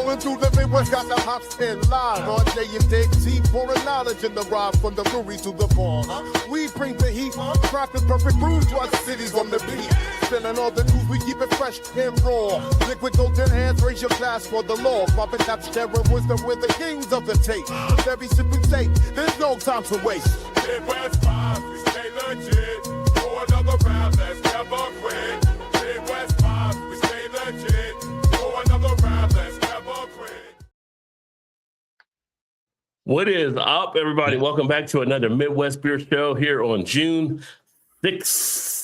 Rolling through the Midwest, got the hops in line. Rod J and dig deep, pouring knowledge in the ride from the brewery to the bar. We bring the heat, crafting perfect brews to our cities on the beat. Spilling all the news, we keep it fresh and raw. Liquid golden hands, raise your glass for the law. Popping taps, sharing wisdom, we're the kings of the tape. Very simply say, there's no time to waste. Midwest vibes, we stay legit. For another round, let's never quit. Midwest vibes, we stay legit. For another round, let's never quit. What is up, everybody? Welcome back to another Midwest Beer Show here on June 6th.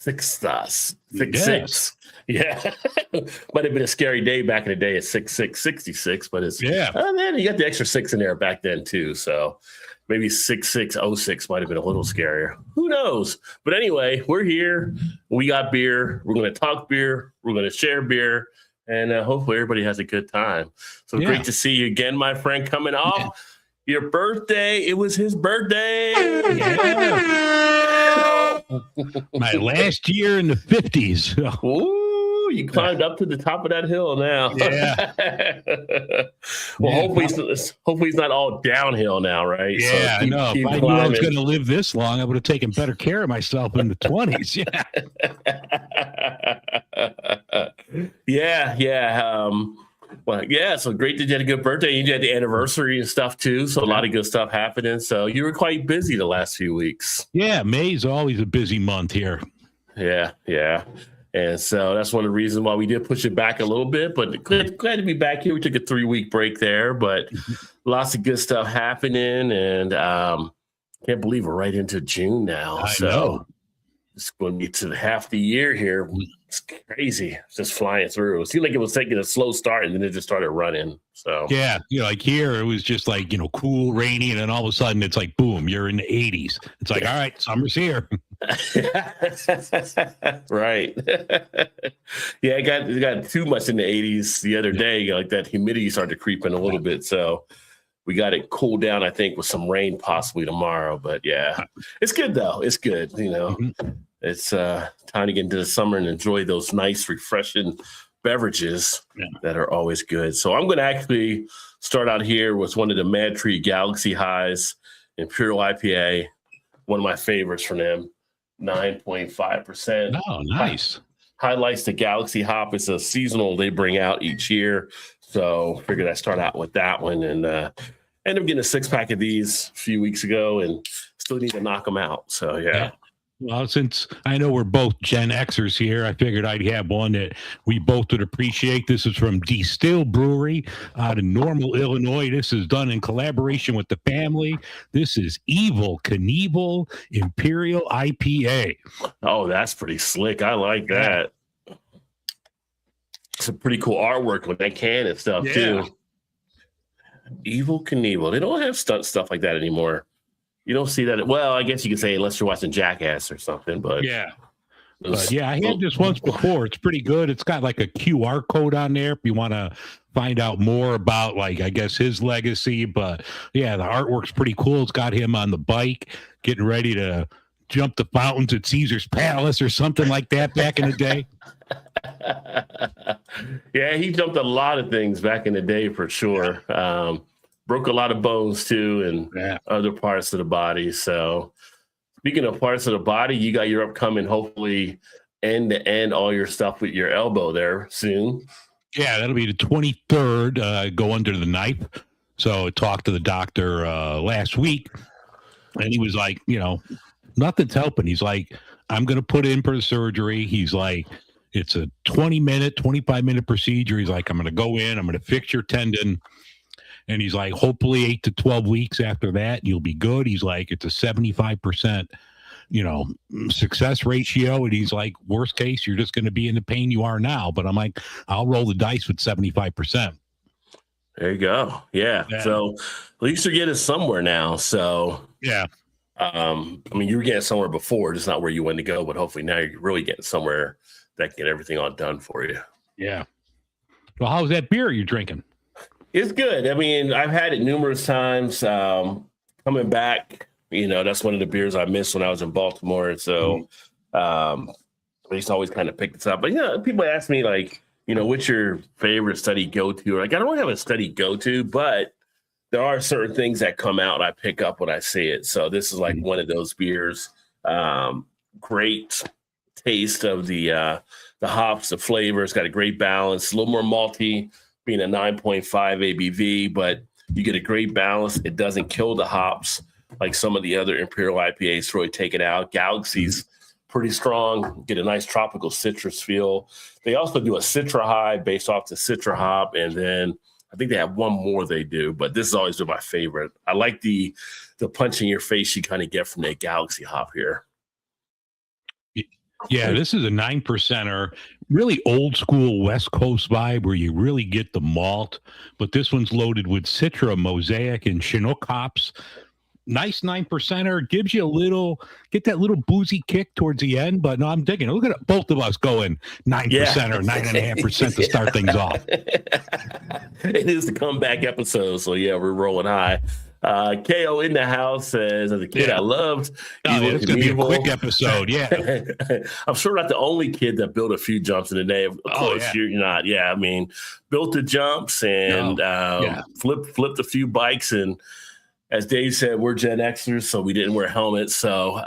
6th. Yeah. Might have been a scary day back in the day at 66, but it's man, you got the extra 6 in there back then too. So maybe 6606 might have been a little scarier. Who knows? But anyway, we're here. We got beer. We're going to talk beer. We're going to share beer. And hopefully everybody has a good time. So great to see you again, my friend, coming off your birthday. It was his birthday. My last year in the 50s. Ooh, you climbed up to the top of that hill now. Yeah. Well, hopefully he's not all downhill now, right? Yeah, so I know. If I knew I was going to live this long, I would have taken better care of myself in the 20s. Yeah. So great that you had a good birthday. You had the anniversary and stuff too. So a lot of good stuff happening. So you were quite busy the last few weeks. Yeah, May's always a busy month here. Yeah. And so that's one of the reasons why we did push it back a little bit, but glad to be back here. We took a 3-week break there, but lots of good stuff happening. And can't believe we're right into June now. I know. It's going to be to half the year here. It's crazy. It's just flying through. It seemed like it was taking a slow start, and then it just started running. So yeah, like here it was just like cool, rainy, and then all of a sudden it's like boom, you're in the 80s. It's like all right, summer's here. Right. Yeah, it got too much in the 80s the other day. Like that humidity started to creep in a little bit. So we got it cooled down, I think, with some rain possibly tomorrow. But yeah, it's good though. It's good. It's time to get into the summer and enjoy those nice, refreshing beverages that are always good. So I'm going to actually start out here with one of the Mad Tree Galaxy Highs Imperial IPA, one of my favorites from them, 9.5%. Oh, nice. Highlights the Galaxy hop. It's a seasonal they bring out each year. So figured I'd start out with that one and ended up getting a 6-pack of these a few weeks ago and still need to knock them out. So, yeah. Well, since I know we're both Gen Xers here, I figured I'd have one that we both would appreciate. This is from Distill Brewery out of Normal, Illinois. This is done in collaboration with the family. This is Evil Knievel Imperial IPA. Oh, that's pretty slick. I like that. It's a pretty cool artwork with that can and stuff, too. Evil Knievel. They don't have stuff like that anymore. You don't see that. Well, I guess you could say unless you're watching Jackass or something, but I had this once before. It's pretty good. It's got like a QR code on there if you want to find out more about, like, I guess his legacy. But yeah, the artwork's pretty cool. It's got him on the bike getting ready to jump the fountains at Caesar's Palace or something like that back in the day. Yeah, he jumped a lot of things back in the day for sure. Broke a lot of bones too and other parts of the body. So speaking of parts of the body, you got your upcoming, hopefully end to end all your stuff with your elbow there soon. Yeah, that'll be the 23rd, go under the knife. So I talked to the doctor last week and he was like, nothing's helping. He's like, I'm going to put in for the surgery. He's like, it's a 25-minute procedure. He's like, I'm going to go in, I'm going to fix your tendon. And he's like, hopefully 8 to 12 weeks after that, you'll be good. He's like, it's a 75%, success ratio. And he's like, worst case, you're just going to be in the pain you are now. But I'm like, I'll roll the dice with 75%. There you go. Yeah. So at least you're getting somewhere now. So yeah. You were getting somewhere before, just not where you wanted to go. But hopefully now you're really getting somewhere that can get everything all done for you. Yeah. Well, how's that beer you're drinking? It's good. I've had it numerous times. Coming back, that's one of the beers I missed when I was in Baltimore. So I used to always kind of pick this up. But, people ask me, like, what's your favorite study go-to? Like, I don't have a study go-to, but there are certain things that come out and I pick up when I see it. So this is like one of those beers. Great taste of the hops, the flavors, got a great balance, a little more malty, being a 9.5 ABV, but you get a great balance. It doesn't kill the hops like some of the other Imperial IPAs really take it out. Galaxy's pretty strong, get a nice tropical citrus feel. They also do a Citra High based off the Citra hop, and then I think they have one more they do, but this has always been my favorite. I like the punch in your face you kind of get from that Galaxy hop here. Yeah, this is a 9%er, really old school West Coast vibe where you really get the malt, but this one's loaded with Citra, Mosaic, and Chinook hops. Nice 9%er, gives you get that little boozy kick towards the end, but no, I'm digging it. Look at both of us going 9% or 9.5% to start things off. It is the comeback episode, so yeah, we're rolling high. KO in the house says, as a kid, I loved. It's going to be a quick episode. Yeah. I'm sure not the only kid that built a few jumps in the day. Of course, you're not. Yeah. I mean, built the jumps and flipped a few bikes. And as Dave said, we're Gen Xers, so we didn't wear helmets. So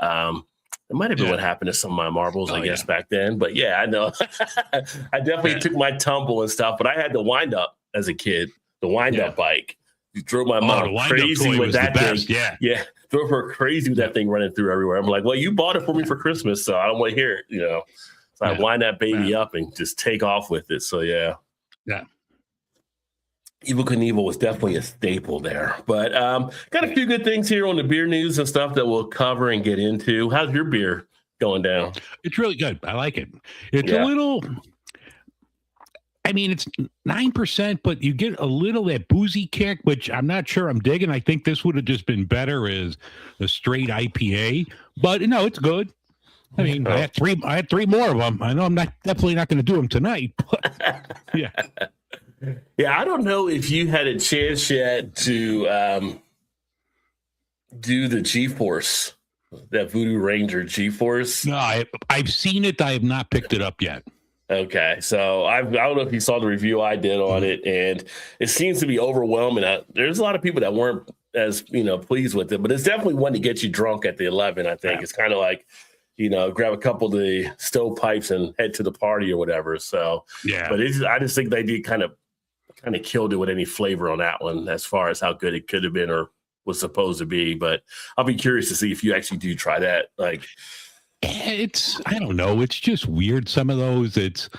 it might have been what happened to some of my marbles, I guess, back then. But yeah, I know. I definitely took my tumble and stuff, but I had the wind up as a kid, the wind up bike. You drove my mom crazy with that thing. Yeah. Drove her crazy with that thing running through everywhere. I'm like, well, you bought it for me for Christmas, so I don't want to hear it, So I wind that baby up and just take off with it. So yeah. Evel Knievel was definitely a staple there. But got a few good things here on the beer news and stuff that we'll cover and get into. How's your beer going down? It's really good. I like it. It's a little... I mean, it's 9%, but you get a little that boozy kick, which I'm not sure I'm digging. I think this would have just been better as a straight IPA, but no, it's good. I mean, I had three more of them. I know I'm definitely not going to do them tonight, but yeah. Yeah, I don't know if you had a chance yet to do the G-Force, that Voodoo Ranger G-Force. No, I've seen it. I have not picked it up yet. Okay, so I don't know if you saw the review I did on it, and it seems to be overwhelming. There's a lot of people that weren't as pleased with it, but it's definitely one to get you drunk at the 11. I think it's kind of like grab a couple of the stovepipes and head to the party or whatever. So but I just think they did kind of killed it with any flavor on that one as far as how good it could have been or was supposed to be. But I'll be curious to see if you actually do try that. Like. I don't know. It's just weird. Some of those, it's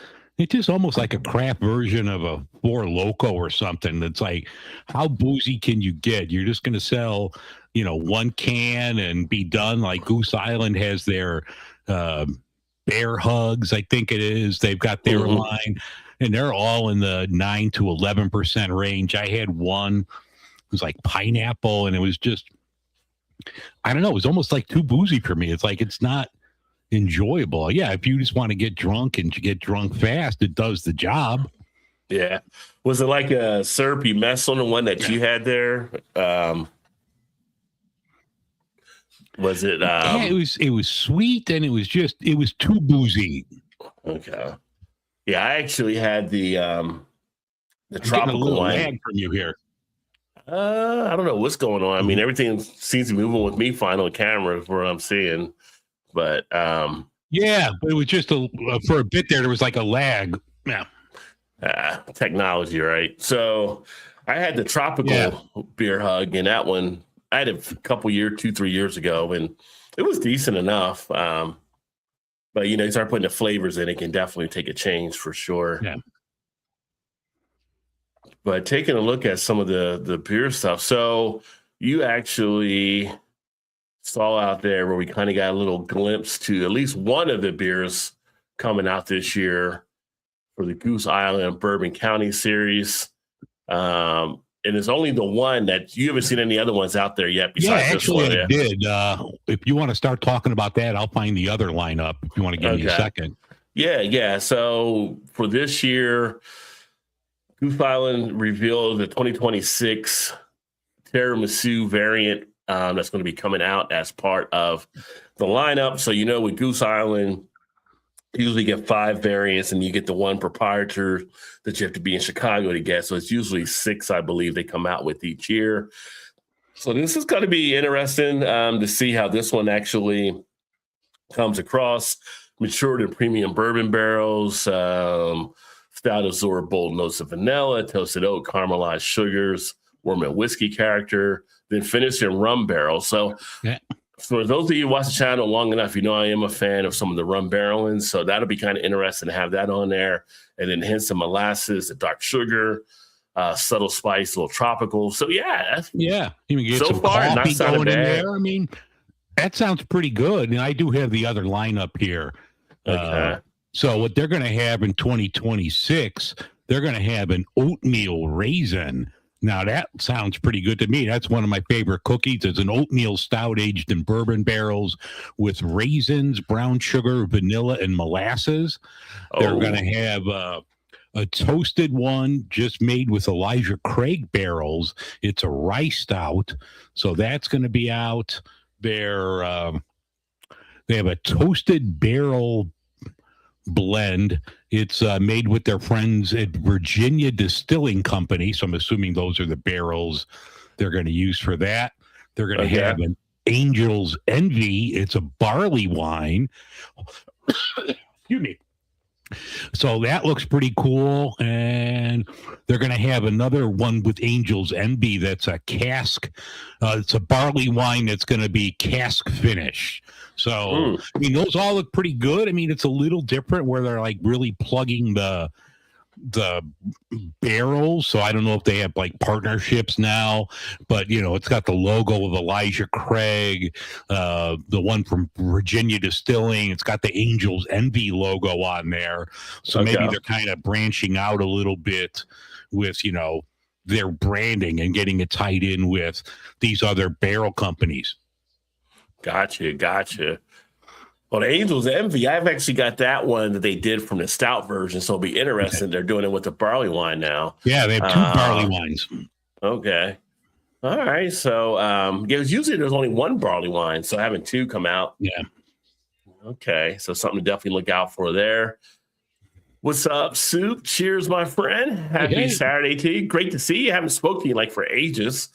just almost like a craft version of a Four Loko or something. That's like, how boozy can you get? You're just going to sell, one can and be done. Like Goose Island has their Bear Hugs, I think it is. They've got their line, and they're all in the 9 to 11% range. I had one. It was like pineapple, and it was just, I don't know. It was almost like too boozy for me. It's like, it's not enjoyable. Yeah, if you just want to get drunk and get drunk fast, it does the job. Yeah. Was it like a syrupy mess on the one that you had there? Was it it was sweet, and it was too boozy. Okay. Yeah, I actually had the tropical one. Lag from you here. I don't know what's going on. I mean, everything seems to be moving with me fine on camera where I'm seeing. But but it was just for a bit there was like a lag. Technology, right? So I had the tropical beer hug, and that one I had a couple 2-3 years ago, and it was decent enough. But you start putting the flavors in, it can definitely take a change for sure. Yeah. But taking a look at some of the beer stuff, so you actually saw out there where we kind of got a little glimpse to at least one of the beers coming out this year for the Goose Island Bourbon County series. And it's only the one that you haven't seen any other ones out there yet. Besides actually, this one. I did. If you want to start talking about that, I'll find the other lineup if you want to give me a second. Yeah. So for this year, Goose Island revealed the 2026 tiramisu variant that's going to be coming out as part of the lineup. So, with Goose Island, You usually get 5 variants, and you get the one proprietor that you have to be in Chicago to get. So it's usually 6, I believe, they come out with each year. So this is going to be interesting to see how this one actually comes across. Matured in premium bourbon barrels, stout absorbed bold notes of vanilla, toasted oak, caramelized sugars, warm and whiskey character, then finished in rum barrels. So for those of you who watch the channel long enough, you know I am a fan of some of the rum barrelings. So that'll be kind of interesting to have that on there. And then hints of molasses, the dark sugar, subtle spice, a little tropical. So yeah. You can get so some far, coffee not sounding going in bad. there. I mean, that sounds pretty good. And I do have the other lineup here. Okay. So what they're going to have in 2026, they're going to have an oatmeal raisin. Now that sounds pretty good to me. That's one of my favorite cookies. It's an oatmeal stout aged in bourbon barrels with raisins, brown sugar, vanilla, and molasses. They're going to have a toasted one just made with Elijah Craig barrels. It's a rye stout. So that's going to be out. They have a toasted barrel blend. It's made with their friends at Virginia Distilling Company. So I'm assuming those are the barrels they're going to use for that. They're going to have an Angel's Envy. It's a barley wine. Excuse me. So that looks pretty cool. And they're going to have another one with Angel's Envy that's a cask. It's a barley wine that's going to be cask finished. So, I mean, those all look pretty good. I mean, it's a little different where they're like really plugging the barrels. So I don't know if they have like partnerships now, but you know, it's got the logo of Elijah Craig, the one from Virginia Distilling. It's got the Angel's Envy logo on there. So maybe they're kind of branching out a little bit with, you know, their branding and getting it tied in with these other barrel companies. Gotcha. Well, the Angel's Envy, I've actually got that one that they did from the stout version, so it'll be interesting. They're doing it with the barley wine now. Yeah, they have 2 barley wines. Okay. All right. So usually there's only 1 barley wine, so having 2 come out. Yeah. Okay. So something to definitely look out for there. What's up, Soup? Cheers, my friend. Happy Saturday to you. Great to see you. Haven't spoken to you like for ages.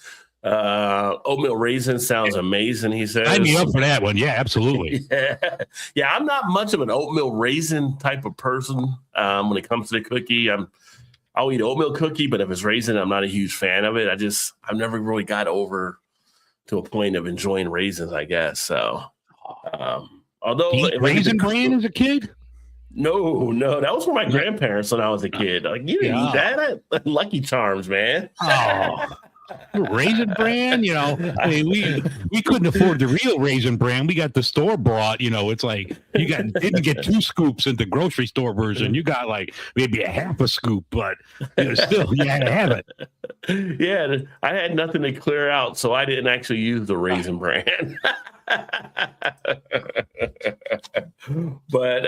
Oatmeal raisin sounds amazing, he says. I'd be up for that one. Yeah, absolutely. Yeah, I'm not much of an oatmeal raisin type of person when it comes to the cookie. I'll eat oatmeal cookie, but if it's raisin, I'm not a huge fan of it. I've never really got over to a point of enjoying raisins, I guess. So although Raisin Bran as a kid? No, that was for my grandparents when I was a kid. Like, you didn't eat that? Lucky Charms, man. Oh. Raisin Bran, you know, I mean, we couldn't afford the real Raisin Bran. We got the store bought, you know, it's like didn't get 2 scoops in the grocery store version. You got like maybe a half a scoop, but you know, still you had to have it. Yeah, I had nothing to clear out, so I didn't actually use the Raisin Bran. But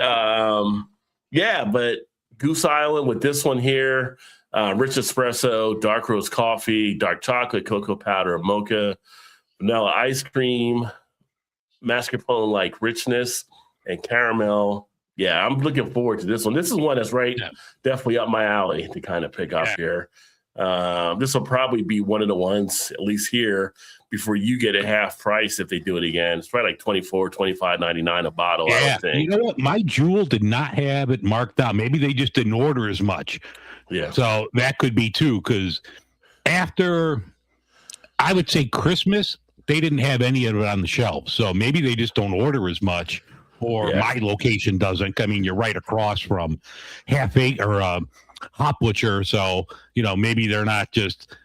Goose Island with this one here. Rich espresso, dark roast coffee, dark chocolate, cocoa powder, mocha, vanilla ice cream, mascarpone-like richness, and caramel. Yeah, I'm looking forward to this one. This is one that's definitely up my alley to kind of pick up here. This will probably be one of the ones, at least here, before you get a half price if they do it again. It's probably like $24, $25.99 a bottle, I would think. You know what? My Jewel did not have it marked out. Maybe they just didn't order as much. Yeah. So that could be too, because after, I would say Christmas, they didn't have any of it on the shelf. So maybe they just don't order as much, or my location doesn't. I mean, you're right across from Half Acre or Hop Butcher. So, you know, maybe they're not just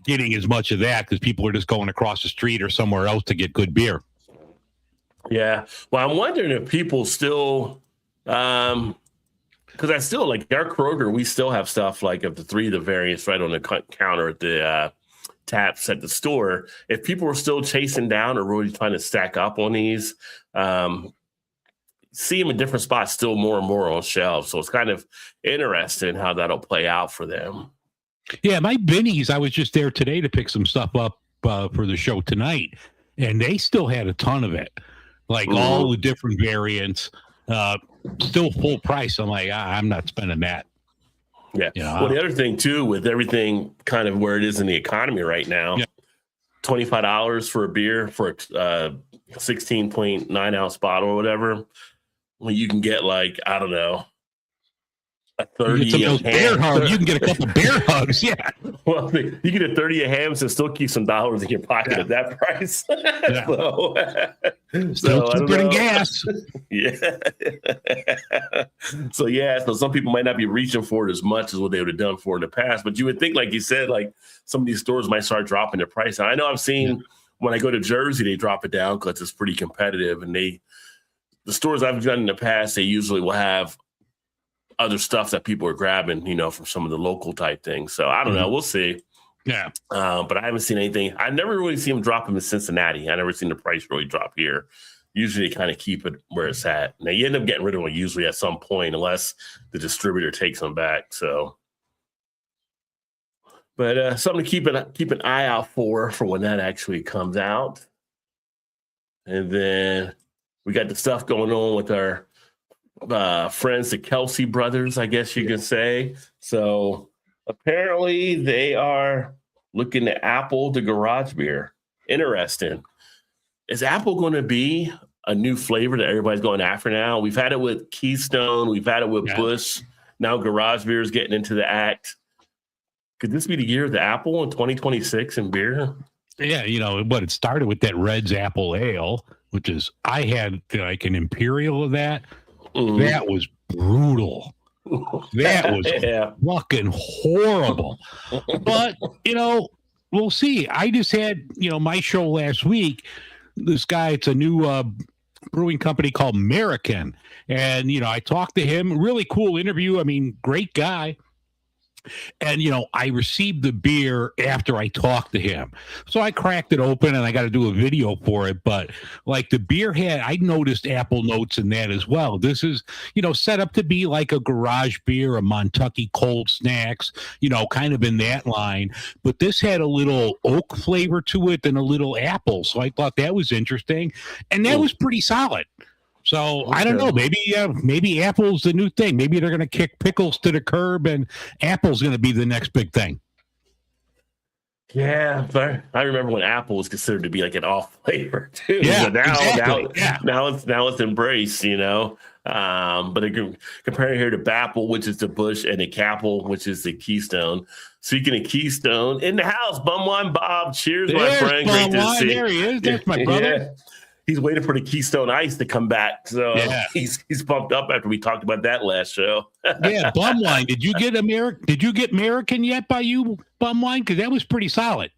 getting as much of that because people are just going across the street or somewhere else to get good beer. Yeah. Well, I'm wondering if people still, because I still like our Kroger, we still have stuff like of the 3 of the variants right on the counter at the taps at the store. If people are still chasing down or really trying to stack up on these, see them in different spots still more and more on shelves. So it's kind of interesting how that'll play out for them. Yeah, my Binnies, I was just there today to pick some stuff up for the show tonight, and they still had a ton of it, like all the different variants. still full price. I'm like, I'm not spending that. Yeah. You know, Well, the other thing too, with everything kind of where it is in the economy right now, $25 for a beer for a 16.9 ounce bottle or whatever. Well, you can get like, I don't know, a 30 you get some of those bear hugs. You can get a couple bear hugs. Yeah. Well, you get a 30 of hams and still keep some dollars in your pocket at that price. Yeah. So cheaper than gas. Yeah. So some people might not be reaching for it as much as what they would have done for in the past. But you would think, like you said, like some of these stores might start dropping their price. And I know I've seen when I go to Jersey, they drop it down because it's pretty competitive. And the stores I've done in the past, they usually will have other stuff that people are grabbing, from some of the local type things. So I don't know. We'll see. Yeah. But I haven't seen anything. I've never really seen them drop them in Cincinnati. I never seen the price really drop here. Usually they kind of keep it where it's at. Now you end up getting rid of them usually at some point, unless the distributor takes them back. So, but something to keep an eye out for when that actually comes out. And then we got the stuff going on with our friends, the Kelsey brothers, I guess you can say. So apparently they are looking to Apple the garage beer. Interesting. Is Apple going to be a new flavor that everybody's going after now? We've had it with Keystone. We've had it with Busch. Now garage beer is getting into the act. Could this be the year of the Apple in 2026 in beer? Yeah, it started with that Red's Apple Ale, which is, I had like an Imperial of that. That was brutal. That was fucking horrible. But, we'll see. I just had, my show last week. This guy, it's a new brewing company called American. And, I talked to him. Really cool interview. I mean, great guy. And, I received the beer after I talked to him. So I cracked it open and I got to do a video for it. But like the beer I noticed apple notes in that as well. This is, set up to be like a garage beer, a Montucky cold snacks, kind of in that line. But this had a little oak flavor to it and a little apple. So I thought that was interesting. And that was pretty solid. So okay. I don't know. Maybe Apple's the new thing. Maybe they're going to kick pickles to the curb, and Apple's going to be the next big thing. Yeah, but I remember when Apple was considered to be like an off flavor too. Yeah, so now exactly. it's embraced. But comparing here to Bapple, which is the Busch, and the Capel, which is the Keystone. Speaking of Keystone, in the house, Bumwine Bob. Cheers, my friend. Great to see. There he is. That's my brother. Yeah. He's waiting for the Keystone Ice to come back. So he's pumped up after we talked about that last show. Yeah, Bumwine. Did you get American yet by you, Bumwine? Because that was pretty solid.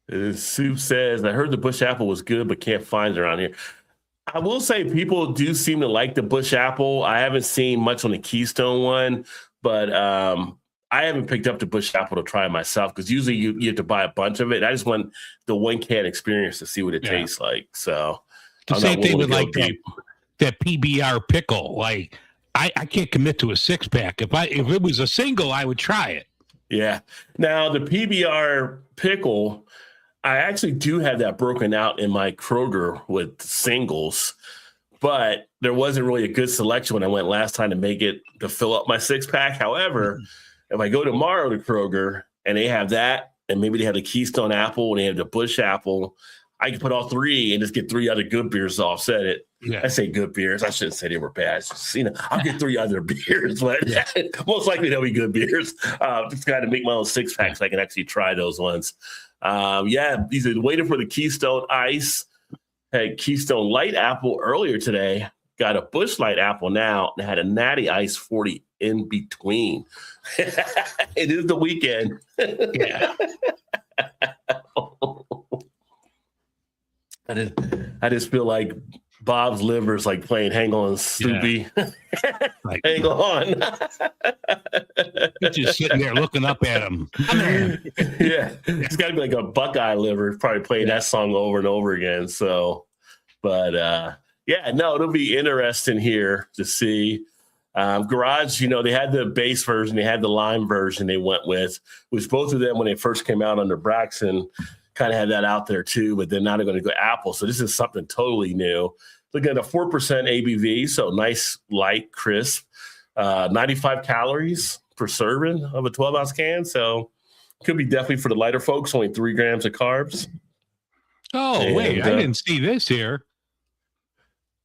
Sue says, I heard the Busch Apple was good, but can't find it around here. I will say people do seem to like the Busch Apple. I haven't seen much on the Keystone one, but I haven't picked up the Busch Apple to try it myself because usually you have to buy a bunch of it. I just want the one can experience to see what it tastes like. So the same thing with like that PBR pickle. Like I can't commit to a 6-pack. If it was a single, I would try it. Yeah. Now the PBR pickle, I actually do have that broken out in my Kroger with singles, but there wasn't really a good selection when I went last time to fill up my 6-pack. However, if I go tomorrow to Kroger and they have that, and maybe they have the Keystone Apple and they have the Busch Apple, I can put all three and just get 3 other good beers to offset it. Yeah. I say good beers. I shouldn't say they were bad. It's just, I'll get 3 other beers, but most likely they'll be good beers. Just got to make my own 6-pack so I can actually try those ones. He's waiting for the Keystone Ice. Had Keystone Light Apple earlier today. Got a Busch Light Apple now and had a Natty Ice 40 in between. It is the weekend. Yeah. I just feel like Bob's liver is like playing Hang On, Snoopy. Yeah. Hang on. You're just sitting there looking up at him. Yeah. It's got to be like a Buckeye liver, probably playing that song over and over again. So, but it'll be interesting here to see. Garage, they had the base version, they had the lime version they went with, which both of them, when they first came out under Braxton, kind of had that out there too, but then now they're going to go Apple. So this is something totally new. looking at a 4% ABV, so nice, light, crisp, 95 calories per serving of a 12-ounce can. So could be definitely for the lighter folks, only 3 grams of carbs. Oh, And, wait, I didn't see this here.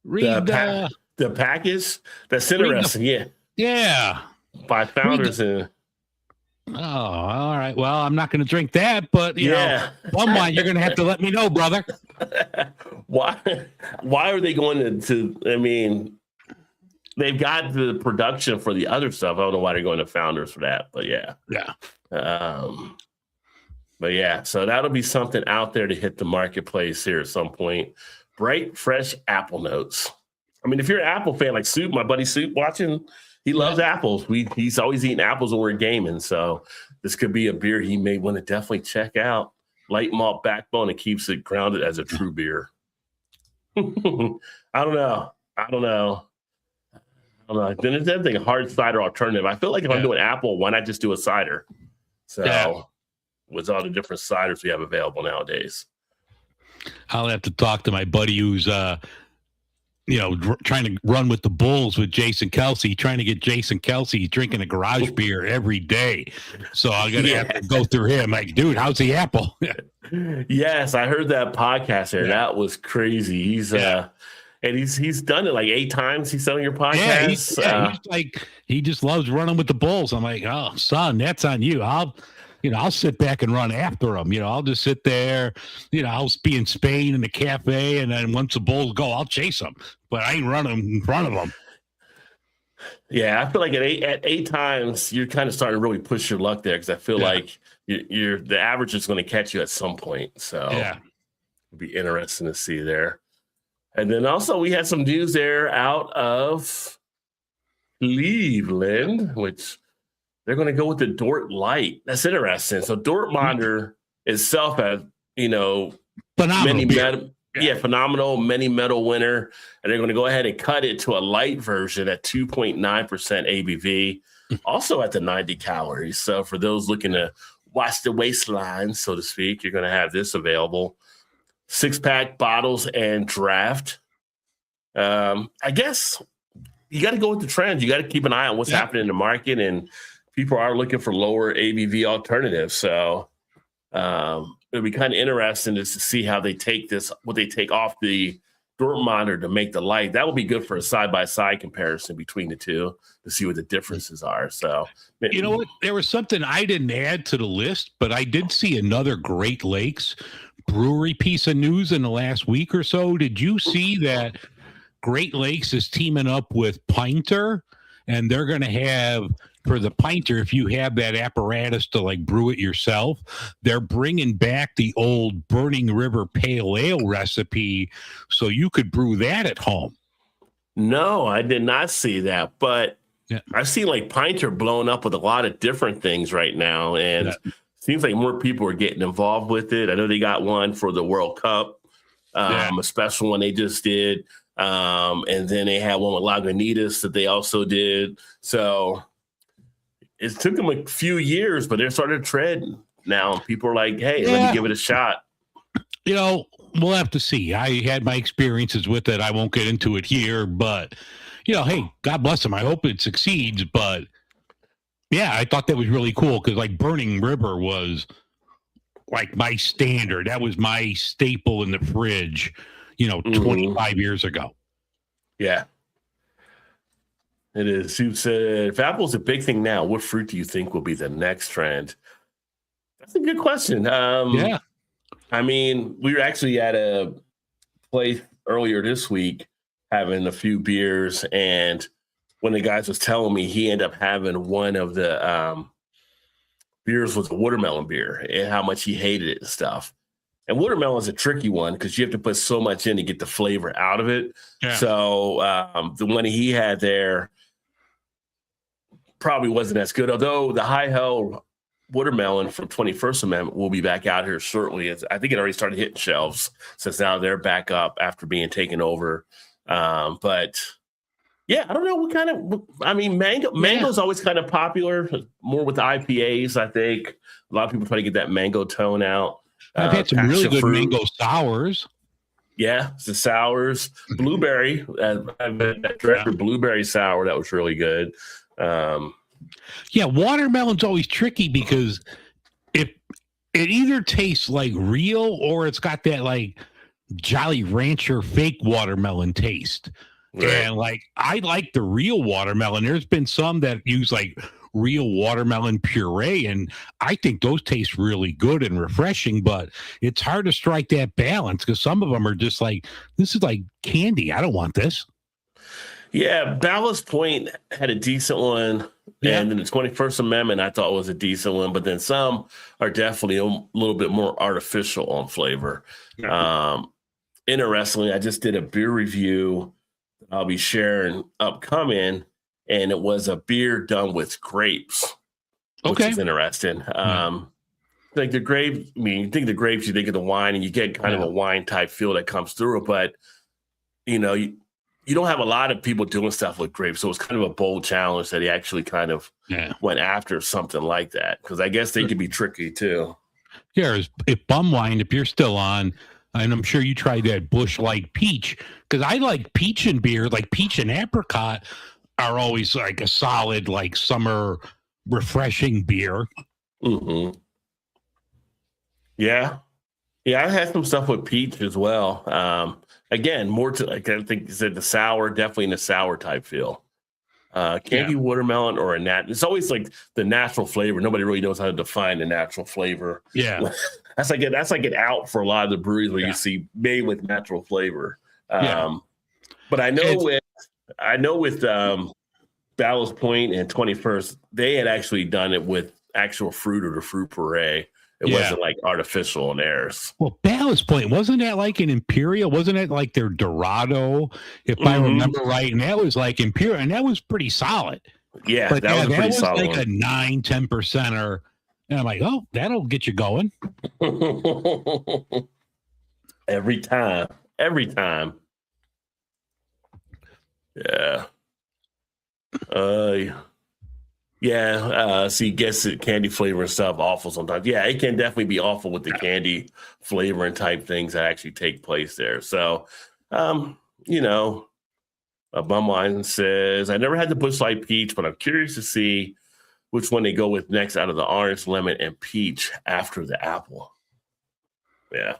Read the package. That's read interesting. yeah. By founders. Oh, all right. Well, I'm not going to drink that, but you know, one wine you're going to have to let me know, brother. Why are they going to? I mean, they've got the production for the other stuff. I don't know why they're going to founders for that, but yeah. But yeah, so that'll be something out there to hit the marketplace here at some point. Bright, fresh apple notes. I mean, if you're an apple fan, like Soup, my buddy Soup watching, he loves apples. He's always eating apples when we're gaming. So this could be a beer he may want to definitely check out. Light malt backbone and keeps it grounded as a true beer. I don't know. Then there's that thing, hard cider alternative. I feel like if I'm doing apple, why not just do a cider? So with all the different ciders we have available nowadays. I'll have to talk to my buddy who's, trying to run with the Bulls with Jason Kelsey, trying to get Jason Kelsey drinking a garage beer every day. So I'm going to have to go through him. Like, dude, how's the apple? Yes, I heard that podcast there. That was crazy. He's and he's done it like 8 times. He's on your podcast. He's like, he just loves running with the Bulls. I'm like, oh, son, that's on you. I'll sit back and run after him. I'll just sit there. I'll be in Spain in the cafe, and then once the Bulls go, I'll chase them. But I ain't running in front of them. Yeah, I feel like at eight times, you're kind of starting to really push your luck there because I feel like the average is going to catch you at some point. So it'll be interesting to see there. And then also we had some news there out of Cleveland, which they're going to go with the Dort Light. That's interesting. So Dortmunder itself has, phenomenal. Phenomenal, many medal winner. And they're going to go ahead and cut it to a light version at 2.9% ABV, also at the 90 calories. So for those looking to watch the waistline, so to speak, you're going to have this available. 6-pack bottles and draft. I guess you got to go with the trends. You got to keep an eye on what's happening in the market, and people are looking for lower ABV alternatives. So it'll be kind of interesting to see how they take this, what they take off the Dortmunder to make the light. That will be good for a side-by-side comparison between the two to see what the differences are. So, you know what? There was something I didn't add to the list, but I did see another Great Lakes brewery piece of news in the last week or so. Did you see that Great Lakes is teaming up with Pinter, and they're going to have, for the Pinter, if you have that apparatus to like brew it yourself, they're bringing back the old Burning River Pale Ale recipe so you could brew that at home. No, I did not see that, but I've seen like Pinter blown up with a lot of different things right now, and seems like more people are getting involved with it. I know they got one for the World Cup, a special one they just did. And then they had one with Lagunitas that they also did. So it took them a few years, but they're starting to tread now. People are like, hey, let me give it a shot. We'll have to see. I had my experiences with it. I won't get into it here, but, hey, God bless them. I hope it succeeds. But, yeah, I thought that was really cool because, like, Burning River was, like, my standard. That was my staple in the fridge, 25 years ago. Yeah. It is. You said, if Apple's a big thing now, what fruit do you think will be the next trend? That's a good question. I mean, we were actually at a place earlier this week having a few beers, and one of the guys was telling me he ended up having one of the beers was a watermelon beer and how much he hated it and stuff. And watermelon is a tricky one because you have to put so much in to get the flavor out of it. Yeah. So the one he had there probably wasn't as good, although the High Hell watermelon from 21st Amendment will be back out here shortly. I think it already started hitting shelves since now they're back up after being taken over. But yeah, I don't know what kind of, I mean, mango's always kind of popular, more with the IPAs, I think. A lot of people try to get that mango tone out. I've had some really good mango sours. Yeah, it's the sours, blueberry. I've had that director blueberry sour that was really good. Yeah, watermelon's always tricky because it either tastes like real or it's got that like Jolly Rancher fake watermelon taste. Right. And like I like the real watermelon. There's been some that use like real watermelon puree, and I think those taste really good and refreshing, but it's hard to strike that balance because some of them are just like, this is like candy. I don't want this. Yeah, Ballast Point had a decent one. Yeah. And then the 21st Amendment I thought was a decent one, but then some are definitely a little bit more artificial on flavor. Yeah. Interestingly, I just did a beer review I'll be sharing upcoming, and it was a beer done with grapes, which is interesting. Like the grape, I mean, you think the grapes, you think of the wine, and you get kind of a wine type feel that comes through it, but you know, you don't have a lot of people doing stuff with grapes, so it's kind of a bold challenge that he actually kind of went after something like that, because I guess they could be tricky too. Yeah, if Bum Wine, if you're still on, and I'm sure you tried that Bush Light Peach, because I like peach in beer, like peach and apricot are always like a solid, like summer refreshing beer. Mm-hmm. Yeah. Yeah, I had some stuff with peach as well. Again, more to, like I think you said, the sour, definitely in the sour type feel. Candy watermelon or it's always like the natural flavor. Nobody really knows how to define the natural flavor. Yeah. That's like an out for a lot of the breweries where you see made with natural flavor. But I know with Ballast Point and 21st, they had actually done it with actual fruit or the fruit puree. It wasn't like artificial in theirs. Well, Ballast Point, wasn't that like an Imperial? Wasn't it like their Dorado, if I remember right? And that was like Imperial, and that was pretty solid. Yeah, but that was pretty solid. Like a 9-10%er. And I'm like, oh, that'll get you going. Every time. Yeah. So you guess it, candy flavor and stuff awful sometimes. Yeah, it can definitely be awful with the candy flavor and type things that actually take place there. So, you know, a Bum Wine says, I never had the Bush Light Peach, but I'm curious to see which one they go with next out of the orange, lemon, and peach after the apple. Yeah.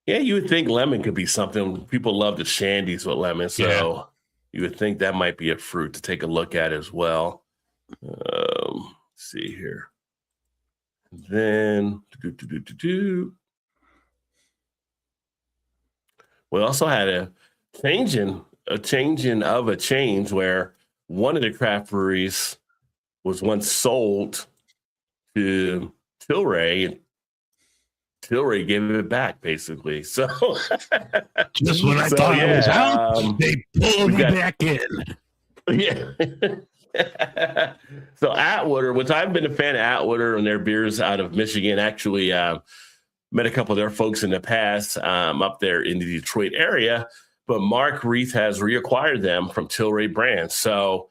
Yeah, you would think lemon could be something. People love the shandies with lemon, so you would think that might be a fruit to take a look at as well. Let's see here. Then we also had a change where one of the craft breweries was once sold to Tilray, and Tilray gave it back, basically. So just when I thought it was out, they pulled me back in. Yeah. So Atwater, which I've been a fan of Atwater and their beers out of Michigan, actually met a couple of their folks in the past up there in the Detroit area, but Mark Reith has reacquired them from Tilray Brands. So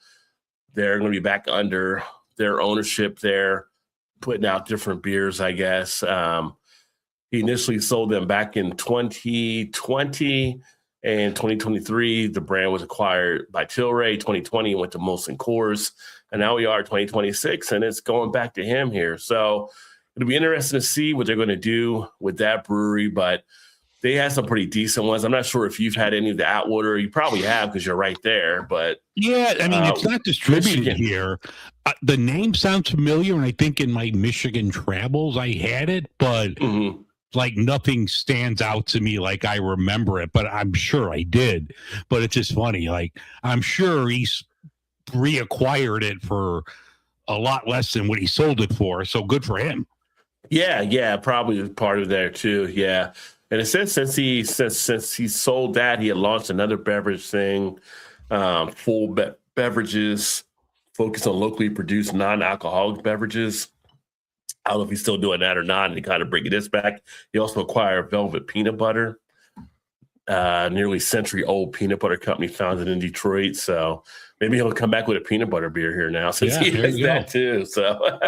they're going to be back under their ownership there, putting out different beers, I guess. He initially sold them back in 2020 and 2023. The brand was acquired by Tilray. 2020 went to Molson Coors, and now we are 2026, and it's going back to him here. So it'll be interesting to see what they're going to do with that brewery, but they had some pretty decent ones. I'm not sure if you've had any of the Atwater. You probably have because you're right there. But yeah, I mean, it's not distributed here. The name sounds familiar, and I think in my Michigan travels I had it, but like nothing stands out to me like I remember it. But I'm sure I did. But it's just funny. Like I'm sure he's reacquired it for a lot less than what he sold it for. So good for him. Yeah, probably part of there too. Yeah. And it says since he sold that, he had launched another beverage thing, full beverages, focused on locally produced non-alcoholic beverages. I don't know if he's still doing that or not, and he kind of bringing this back. He also acquired Velvet Peanut Butter. nearly century-old peanut butter company founded in Detroit. So maybe he'll come back with a peanut butter beer here now since he has that too. So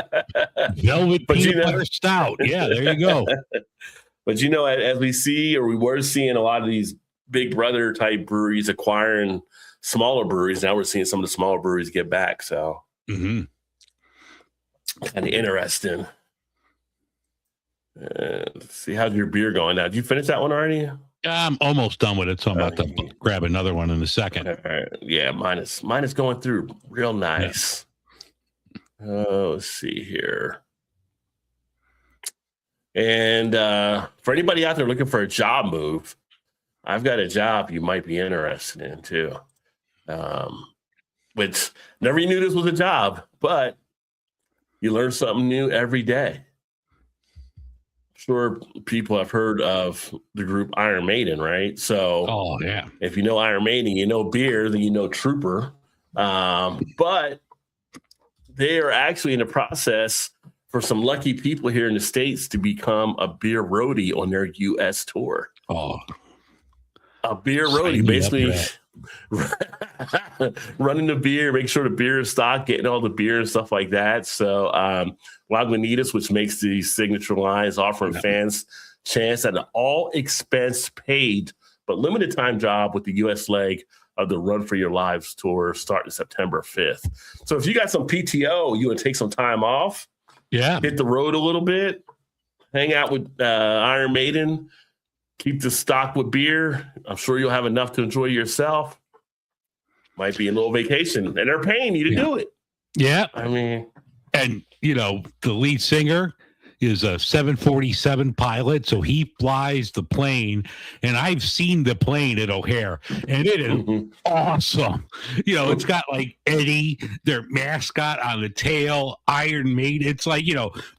Velvet peanut butter stout. Yeah, there you go. But as we see, or we were seeing a lot of these big brother type breweries acquiring smaller breweries. Now we're seeing some of the smaller breweries get back. So kind of interesting. Let's see, how's your beer going now? Did you finish that one already? I'm almost done with it, so I'm about to grab another one in a second. Yeah, mine is going through real nice. Yeah. Let's see here. And for anybody out there looking for a job move, I've got a job you might be interested in too. Which never knew this was a job, but you learn something new every day. Sure, people have heard of the group Iron Maiden, right? So, if you know Iron Maiden, you know beer, then you know Trooper. But they are actually in the process for some lucky people here in the States to become a beer roadie on their U.S. tour. A beer roadie, basically running the beer, make sure the beer is stocked, getting all the beer and stuff like that. So Lagunitas, which makes the signature lines, offering fans chance at an all expense paid but limited time job with the U.S. leg of the Run for Your Lives tour starting September 5th. So if you got some PTO, you want to take some time off, hit the road a little bit, hang out with Iron Maiden, keep the stock with beer. I'm sure you'll have enough to enjoy yourself. Might be a little vacation, and they're paying you to do it. Yeah. I mean, and the lead singer is a 747 pilot, so he flies the plane, and I've seen the plane at O'Hare, and it is awesome. It's got like Eddie, their mascot, on the tail, Iron Maiden. It's like,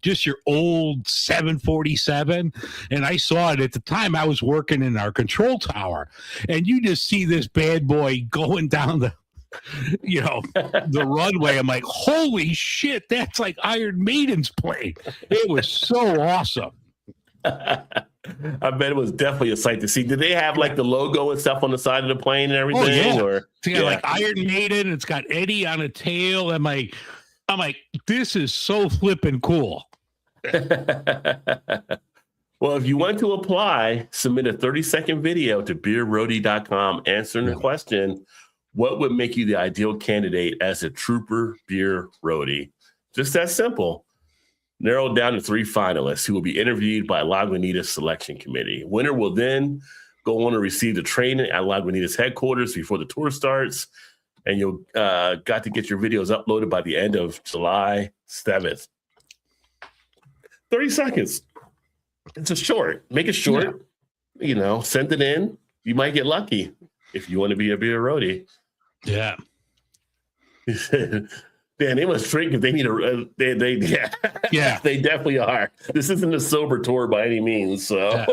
just your old 747. And I saw it at the time. I was working in our control tower, and you just see this bad boy going down the runway. I'm like, holy shit, that's like Iron Maiden's plane. It was so awesome. I bet it was definitely a sight to see. Did they have like the logo and stuff on the side of the plane and everything? Like Iron Maiden, it's got Eddie on a tail. I'm like, this is so flippin' cool. Well, if you want to apply, submit a 30-second video to beerroadie.com answering the question, what would make you the ideal candidate as a Trooper beer roadie? Just that simple. Narrowed down to 3 finalists who will be interviewed by Lagunitas selection committee. Winner will then go on to receive the training at Lagunitas headquarters before the tour starts, and you'll got to get your videos uploaded by the end of July 7th. 30 seconds. It's a short. Make it short. Send it in. You might get lucky if you want to be a beer roadie. Yeah. Man, they must drink if they need a. They they definitely are. This isn't a sober tour by any means. So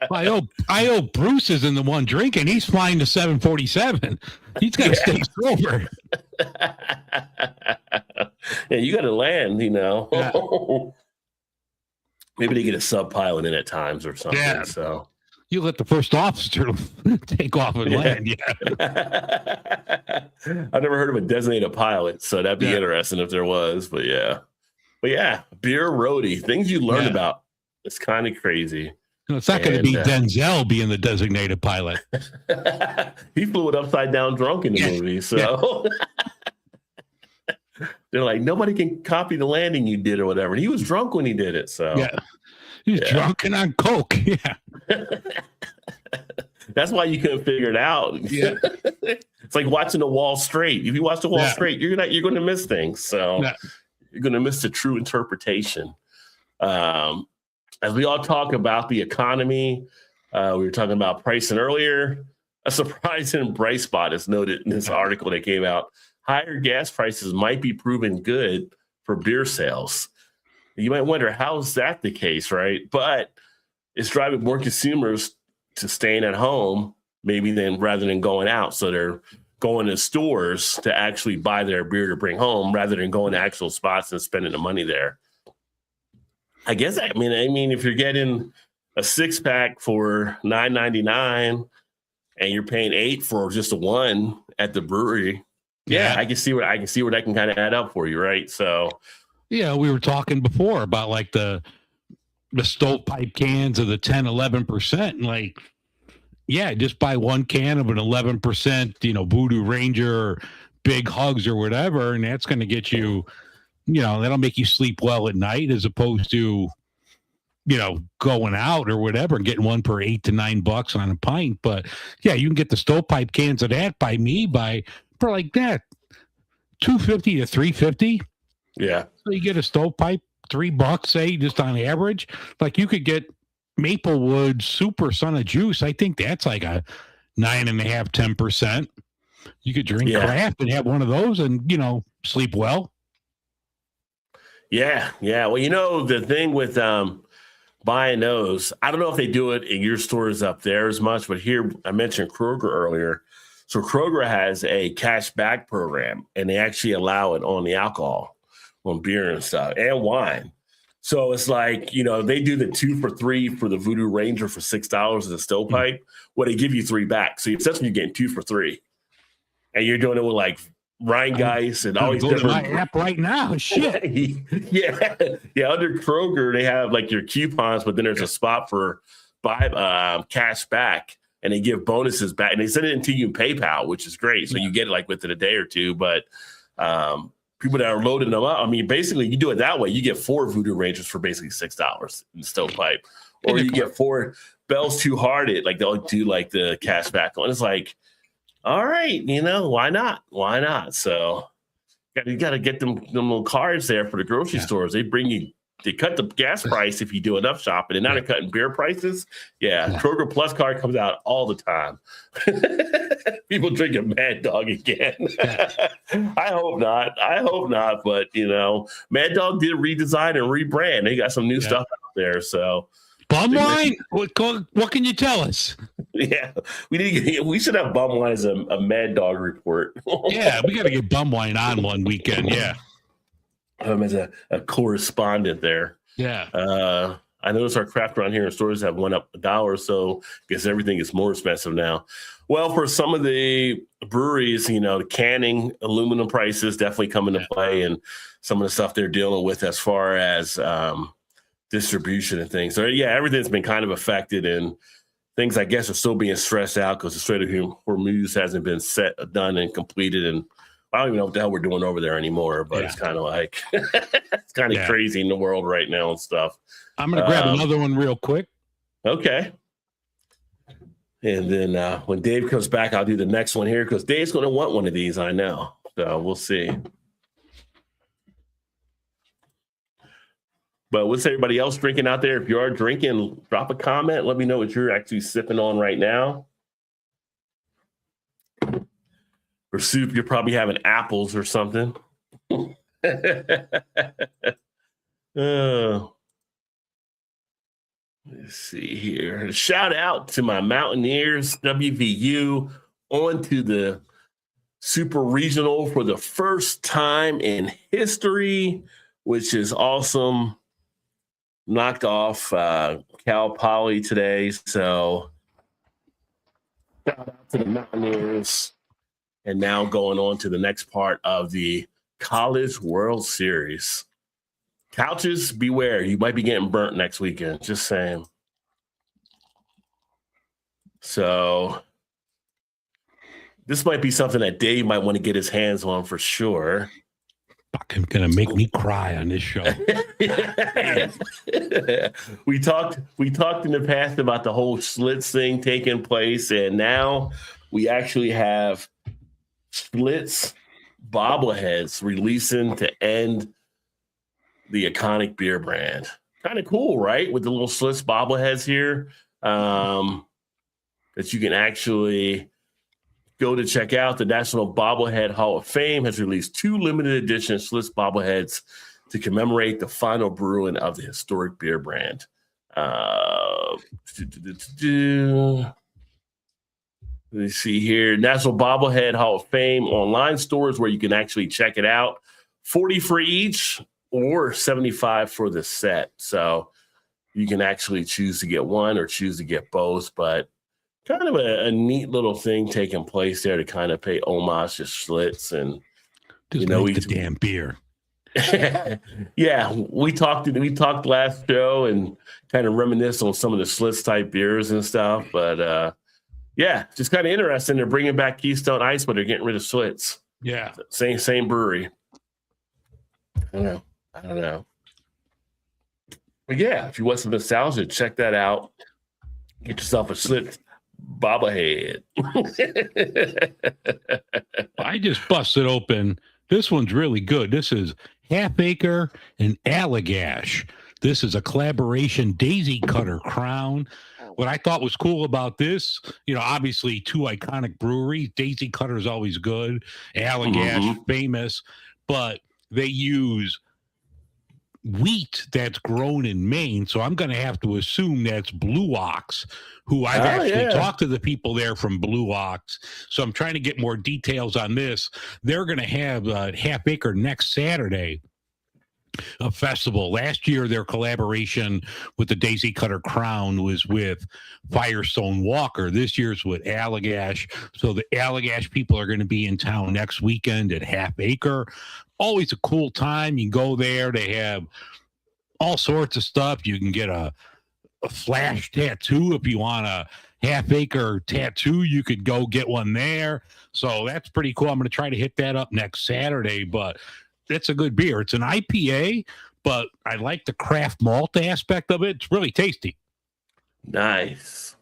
I hope Bruce isn't the one drinking. He's flying to 747. He's got to stay sober. Yeah, you got to land. Maybe they get a sub pilot in at times or something. Yeah. So. You let the first officer take off and land. I've never heard of a designated pilot, so that'd be interesting if there was. But yeah, beer roadie, things you learn about. It's kind of crazy. It's not going to be Denzel being the designated pilot. He flew it upside down drunk in the movie, so they're like, nobody can copy the landing you did or whatever. And he was drunk when he did it, so he's drunk and on coke. Yeah. That's why you couldn't figure it out. Yeah. It's like watching the wall straight. If you watch the wall straight, you're going to miss things. So you're going to miss the true interpretation. As we all talk about the economy, we were talking about pricing earlier. A surprising bright spot is noted in this article that came out. Higher gas prices might be proven good for beer sales. You might wonder, how is that the case, right? But it's driving more consumers to staying at home, maybe rather than going out. So they're going to stores to actually buy their beer to bring home rather than going to actual spots and spending the money there. I guess, if you're getting a 6-pack for $9.99 and you're paying $8 for just a one at the brewery. Yeah, I can see where that can kind of add up for you, right? So yeah, we were talking before about like the stovepipe cans of the 10, 11%. Like, yeah, just buy one can of an 11%, Voodoo Ranger or Big Hugs or whatever, and that's going to get you, that'll make you sleep well at night as opposed to, going out or whatever and getting one for $8 to $9 on a pint. But yeah, you can get the stovepipe cans of that for like that $2.50 to $3.50. Yeah, so you get a stovepipe $3, say, just on average. Like you could get Maplewood Super Son of Juice. I think that's like a 9.5%, 10%. You could drink craft and have one of those and sleep well. Yeah. Well, the thing with buying those, I don't know if they do it in your stores up there as much, but here I mentioned Kroger earlier. So Kroger has a cash back program, and they actually allow it on the alcohol, on beer and stuff, and wine. So it's like, they do the 2 for $3 for the Voodoo Ranger for $6 as a stovepipe. Well, they give you 3 back. So essentially you're getting 2 for $3. And you're doing it with like Rheingeist and all these different. Go to my app right now. Shit. Yeah. Under Kroger, they have like your coupons, but then there's a spot for cash back, and they give bonuses back, and they send it into you in PayPal, which is great. So you get it like within a day or two. But people that are loading them up, I mean, basically you do it that way. You get 4 Voodoo Rangers for basically $6 in the stovepipe, or you get 4 Bell's Two Hearted. Like they'll do like the cash back on. It's like, all right, why not? Why not? So you got to get them little cards there for the grocery stores. They cut the gas price if you do enough shopping, and now they're cutting beer prices. Yeah, Kroger Plus card comes out all the time. People drinking Mad Dog again. I hope not. But Mad Dog did redesign and rebrand. They got some new stuff out there. So bum wine. What can you tell us? Yeah, we should have bum wine as a Mad Dog report. Yeah, we got to get bum wine on one weekend. Yeah. As a correspondent there. Yeah. I notice our craft around here in stores have went up $1, so I guess everything is more expensive now. Well, for some of the breweries, the canning, aluminum prices definitely come into play, and some of the stuff they're dealing with as far as distribution and things. So yeah, everything's been kind of affected, and things I guess are still being stressed out because the Strait of Hormuz hasn't been done and completed, and I don't even know what the hell we're doing over there anymore, but it's kind of like, it's kind of crazy in the world right now and stuff. I'm going to grab another one real quick. Okay. And then when Dave comes back, I'll do the next one here because Dave's going to want one of these, I know. So we'll see. But what's everybody else drinking out there? If you are drinking, drop a comment. Let me know what you're actually sipping on right now. For soup, you're probably having apples or something. Let's see here. Shout out to my Mountaineers, WVU, on to the Super Regional for the first time in history, which is awesome. Knocked off Cal Poly today. So shout out to the Mountaineers. And now going on to the next part of the College World Series. Couches, beware. You might be getting burnt next weekend. Just saying. So this might be something that Dave might want to get his hands on for sure. Fucking gonna make me cry on this show. We talked in the past about the whole Schlitz thing taking place, and now we actually have Schlitz bobbleheads releasing to end the iconic beer brand. Kind of cool, right? With the little Schlitz bobbleheads here that you can actually go to check out. The National Bobblehead Hall of Fame has released 2 limited edition Schlitz bobbleheads to commemorate the final brewing of the historic beer brand. Let's see here. National Bobblehead Hall of Fame online stores where you can actually check it out. $40 for each or $75 for the set. So you can actually choose to get one or choose to get both. But kind of a neat little thing taking place there to kind of pay homage to Schlitz. And Just make the damn beer. Yeah, we talked last show and kind of reminisce on some of the Schlitz type beers and stuff. But yeah, just kind of interesting. They're bringing back Keystone Ice, but they're getting rid of Schlitz. Yeah, same brewery. I don't know. But yeah, if you want some nostalgia, check that out. Get yourself a Schlitz bobblehead. I just busted open. This one's really good. This is Half Acre and Allagash. This is a collaboration Daisy Cutter Crown. What I thought was cool about this, obviously two iconic breweries. Daisy Cutter is always good. Allagash, famous, but they use wheat that's grown in Maine. So I'm going to have to assume that's Blue Ox, who I've actually talked to the people there from Blue Ox. So I'm trying to get more details on this. They're going to have Half Acre next Saturday, a festival. Last year, their collaboration with the Daisy Cutter Crown was with Firestone Walker. This year's with Allagash. So the Allagash people are going to be in town next weekend at Half Acre. Always a cool time. You can go there. They have all sorts of stuff. You can get a flash tattoo if you want a Half Acre tattoo. You could go get one there. So that's pretty cool. I'm going to try to hit that up next Saturday, but it's a good beer. It's an IPA, but I like the craft malt aspect of it. It's really tasty. Nice.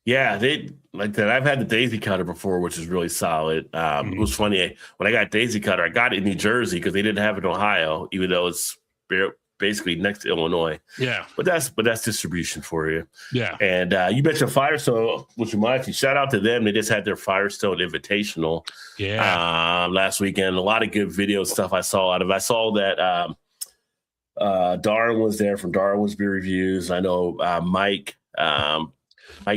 Yeah, they like that. I've had the Daisy Cutter before, which is really solid. It was funny when I got Daisy Cutter, I got it in New Jersey because they didn't have it in Ohio, even though it's basically next to Illinois. Yeah, but that's distribution for you. Yeah, and you mentioned Firestone, which reminds me, shout out to them. They just had their Firestone Invitational. Yeah, last weekend. A lot of good video stuff I saw out of it. I saw that Darwin was there from Darwin's Beer Reviews. I know Mike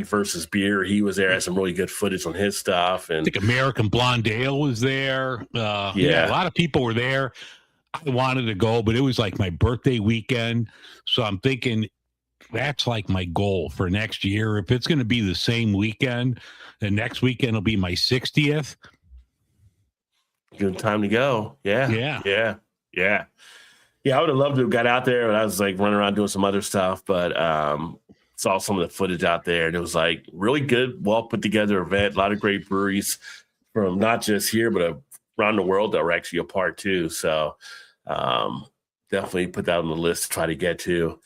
versus Beer. He was there. Had some really good footage on his stuff. And I think American Blonde Ale was there. Yeah, a lot of people were there. I wanted to go, but it was like my birthday weekend. So I'm thinking that's like my goal for next year. If it's going to be the same weekend, the next weekend will be my 60th. Good time to go. Yeah. I would have loved to have got out there, and I was like running around doing some other stuff, but saw some of the footage out there, and it was like really good, well put together event. A lot of great breweries from not just here, but around the world that were actually a part too. So definitely put that on the list to try to get to.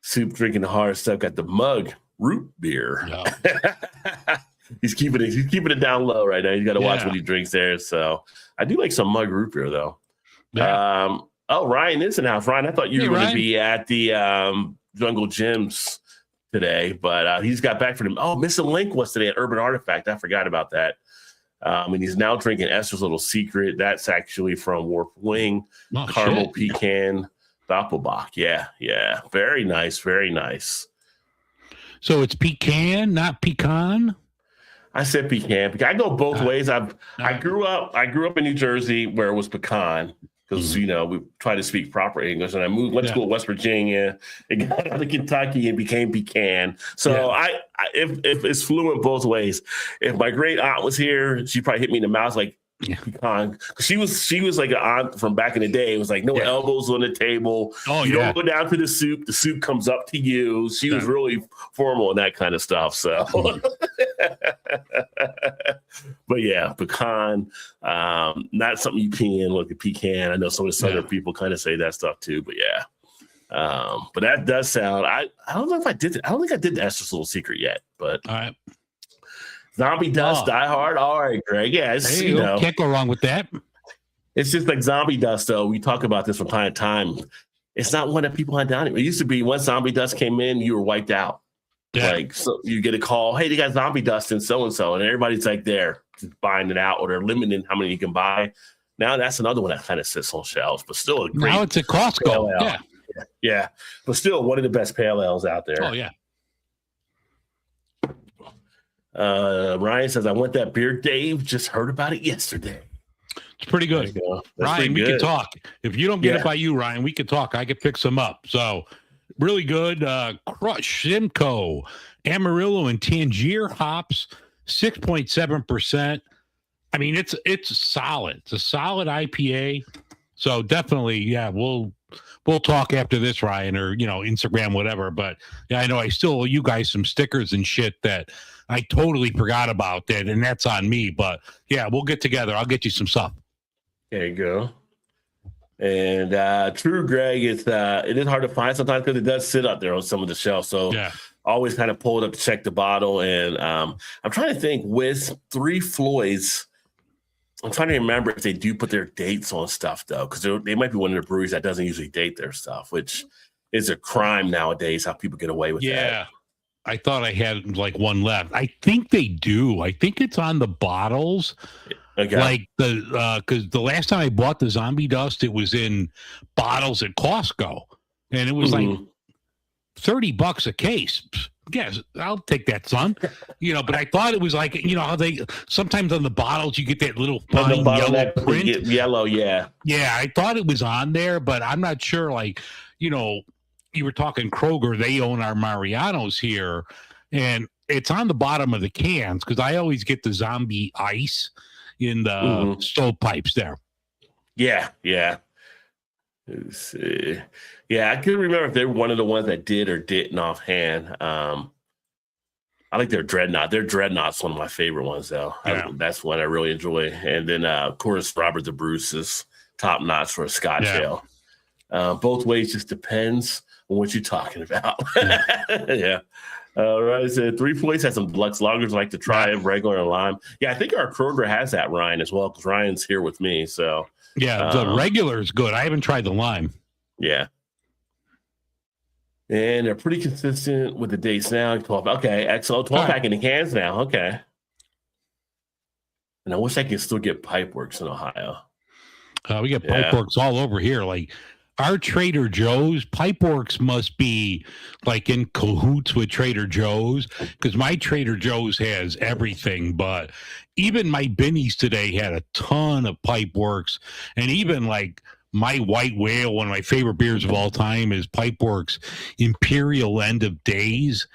Soup drinking the hard stuff. Got the mug root beer. No. He's keeping it down low right now. You got to watch what he drinks there. So I do like some mug root beer though. Yeah. Ryan is in house. Ryan, I thought you were going to be at the Jungle Gyms today, but he's got back for them. Oh, Missing Link was today at Urban Artifact. I forgot about that. And he's now drinking Esther's Little Secret. That's actually from Warped Wing, caramel pecan doppelbock. Yeah. Very nice. Very nice. So it's pecan, not pecan? I said pecan. I go both ways. I grew up in New Jersey where it was pecan because we try to speak proper English. And I went to school in West Virginia and got out of Kentucky and became pecan. So if it's fluent both ways. If my great aunt was here, she'd probably hit me in the mouth like pecan. She was like an aunt from back in the day. It was like no elbows on the table. Oh, you don't go down to the soup. The soup comes up to you. She was really formal and that kind of stuff. So, but yeah, pecan, not something you can look at pecan. I know some of the Southern people kind of say that stuff too. But yeah, but that does sound. I don't know if I did. I don't think I did the Esther's Little Secret yet. But all right. Zombie Dust, Die Hard. All right, Greg. Yeah, can't go wrong with that. It's just like Zombie Dust, though. We talk about this from time to time. It's not one that people had down here. It used to be once Zombie Dust came in, you were wiped out. Yeah. Like, so you get a call, hey, they got Zombie Dust and so, and everybody's like there just buying it out, or they're limiting how many you can buy. Now that's another one that kind of sits on shelves, but still a great. Now it's a Costco. Yeah, but still one of the best pale ales out there. Oh yeah. Ryan says, I want that beer. Dave just heard about it yesterday. It's pretty There good. you go. That's Ryan, pretty we good. can talk. If you don't get Yeah. it by you, Ryan, we can talk. I can pick some up. So really good. Crush, Simcoe, Amarillo, and Tangier hops, 6.7%. I mean, it's solid. It's a solid IPA. So definitely, yeah, we'll talk after this, Ryan, or Instagram, whatever. But yeah, I know I still owe you guys some stickers and shit that I totally forgot about that, and that's on me. But yeah, we'll get together. I'll get you some stuff. There you go. And true, Greg, it is hard to find sometimes because it does sit up there on some of the shelves. So Yeah. always kind of pull it up to check the bottle. And I'm trying to think with Three Floyds. I'm trying to remember if they do put their dates on stuff, though, because they might be one of the breweries that doesn't usually date their stuff, which is a crime nowadays, how people get away with that. Yeah. I thought I had like one left. I think they do. I think it's on the bottles. Okay. Like because the last time I bought the Zombie Dust, it was in bottles at Costco, and it was like $30 a case. Yes, I'll take that, son. But I thought it was like how they sometimes on the bottles you get that little fine yellow print. Yellow, yeah. Yeah, I thought it was on there, but I'm not sure. Like you were talking Kroger; they own our Mariano's here, and it's on the bottom of the cans because I always get the Zombie Ice in the stovepipes there. Yeah. Let's see. Yeah, I couldn't remember if they were one of the ones that did or didn't offhand. I like their Dreadnought. Their Dreadnought's one of my favorite ones, though. Yeah. That's one I really enjoy. And then, of course, Robert the Bruce is top notch for a Scotch ale. Both ways just depends on what you're talking about. Yeah. All right. So Three Floyds has some deluxe lagers I like to try, regular and lime. Yeah, I think our Kroger has that, Ryan, as well, because Ryan's here with me. So yeah, the regular is good. I haven't tried the lime. Yeah. And they're pretty consistent with the dates now. 12. Okay, excellent. 12 pack in the cans now. Okay. And I wish I could still get Pipeworks in Ohio. We get Pipeworks all over here. Like our Trader Joe's, Pipeworks must be like in cahoots with Trader Joe's because my Trader Joe's has everything. But even my Binnies today had a ton of Pipeworks, and even like my White Whale, one of my favorite beers of all time, is Pipeworks Imperial End of Days.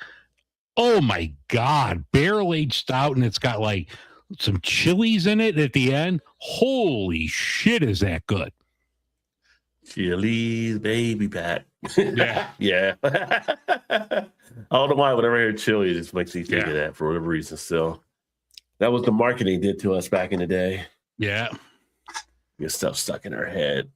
Oh my God, barrel aged stout, and it's got like some chilies in it at the end. Holy shit, is that good? Chili's baby back. Yeah. Yeah. I don't know why, whenever I hear chili, it just makes me think of that for whatever reason still. That was the marketing did to us back in the day. Yeah. Get stuff stuck in our head.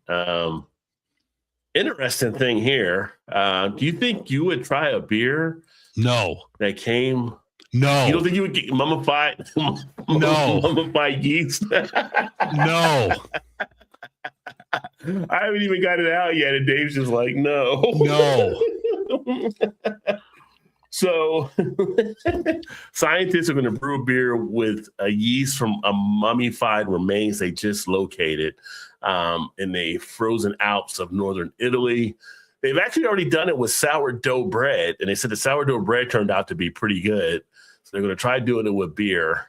Interesting thing here. Do you think you would try a beer No. that came? No. You don't think you would get mummified? No. Mummified yeast? No. I haven't even got it out yet, and Dave's just like, no. No. So scientists are going to brew a beer with a yeast from a mummified remains they just located in the frozen Alps of northern Italy. They've actually already done it with sourdough bread, and they said the sourdough bread turned out to be pretty good. So they're going to try doing it with beer.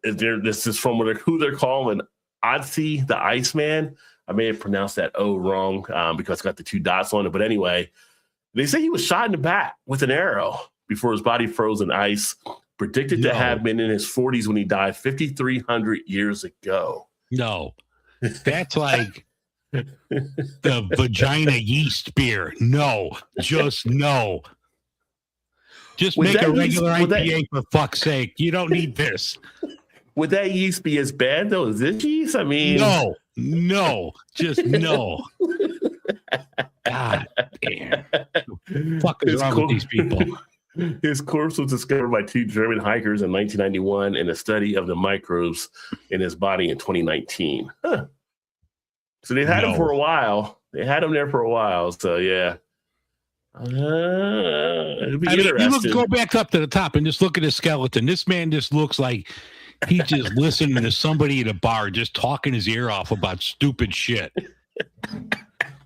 This is from who they're calling Otzi the Iceman. I may have pronounced that O wrong because it's got the 2 dots on it. But anyway, they say he was shot in the back with an arrow before his body froze in ice. Predicted to have been in his 40s when he died 5,300 years ago. No. That's like the vagina yeast beer. No. Just no. Just make a regular IPA for fuck's sake. You don't need this. Would that yeast be as bad, though, as this yeast? I mean... No. Just no. God damn. What the fuck is wrong with these people? His corpse was discovered by 2 German hikers in 1991 and a study of the microbes in his body in 2019. Huh. So they had him for a while. They had him there for a while. So, yeah. It'd be interesting. You go back up to the top and just look at his skeleton. This man just looks like he's just listening to somebody at a bar just talking his ear off about stupid shit.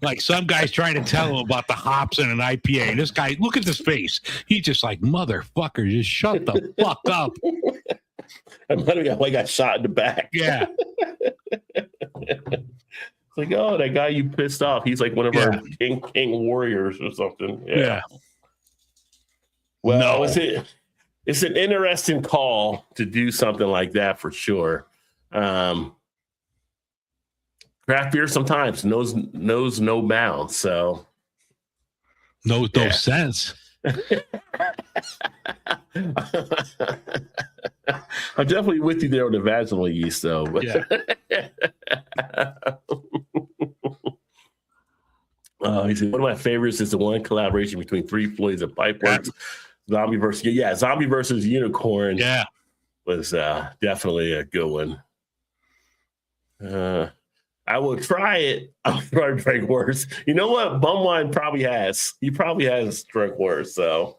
Like some guy's trying to tell him about the hops in an IPA. And this guy, look at his face. He's just like, motherfucker, just shut the fuck up. I got shot in the back. Yeah. It's like, oh, that guy you pissed off. He's like one of our king warriors or something. Yeah. Well, it's an interesting call to do something like that for sure. Craft beer sometimes knows no bounds. So no sense. I'm definitely with you there on the vaginal yeast, though. Yeah. He said, one of my favorites is the one collaboration between Three Floyds and Pipeworks. Zombie versus Unicorn. Yeah, was definitely a good one. I will try it. I'll try to drink worse. You know what? Bumwine probably has. He probably has drunk worse. So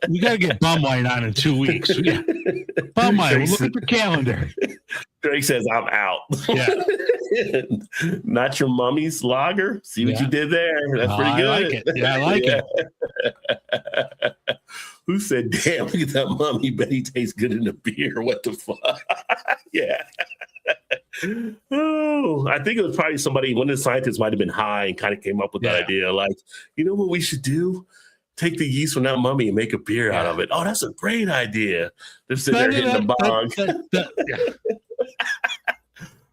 we got to get Bumwine on in 2 weeks. Yeah. Bumwine, look at the calendar. Drake says, I'm out. Yeah. Not your mummy's lager. See what you did there? That's pretty good. I like it. Yeah, I like it. Who said, damn, look at that mummy. Bet he tastes good in the beer. What the fuck? Yeah. Oh, I think it was probably somebody, one of the scientists might have been high and kind of came up with that idea. Like, you know what we should do? Take the yeast from that mummy and make a beer out of it. Oh, that's a great idea. They're sitting there hitting the bong.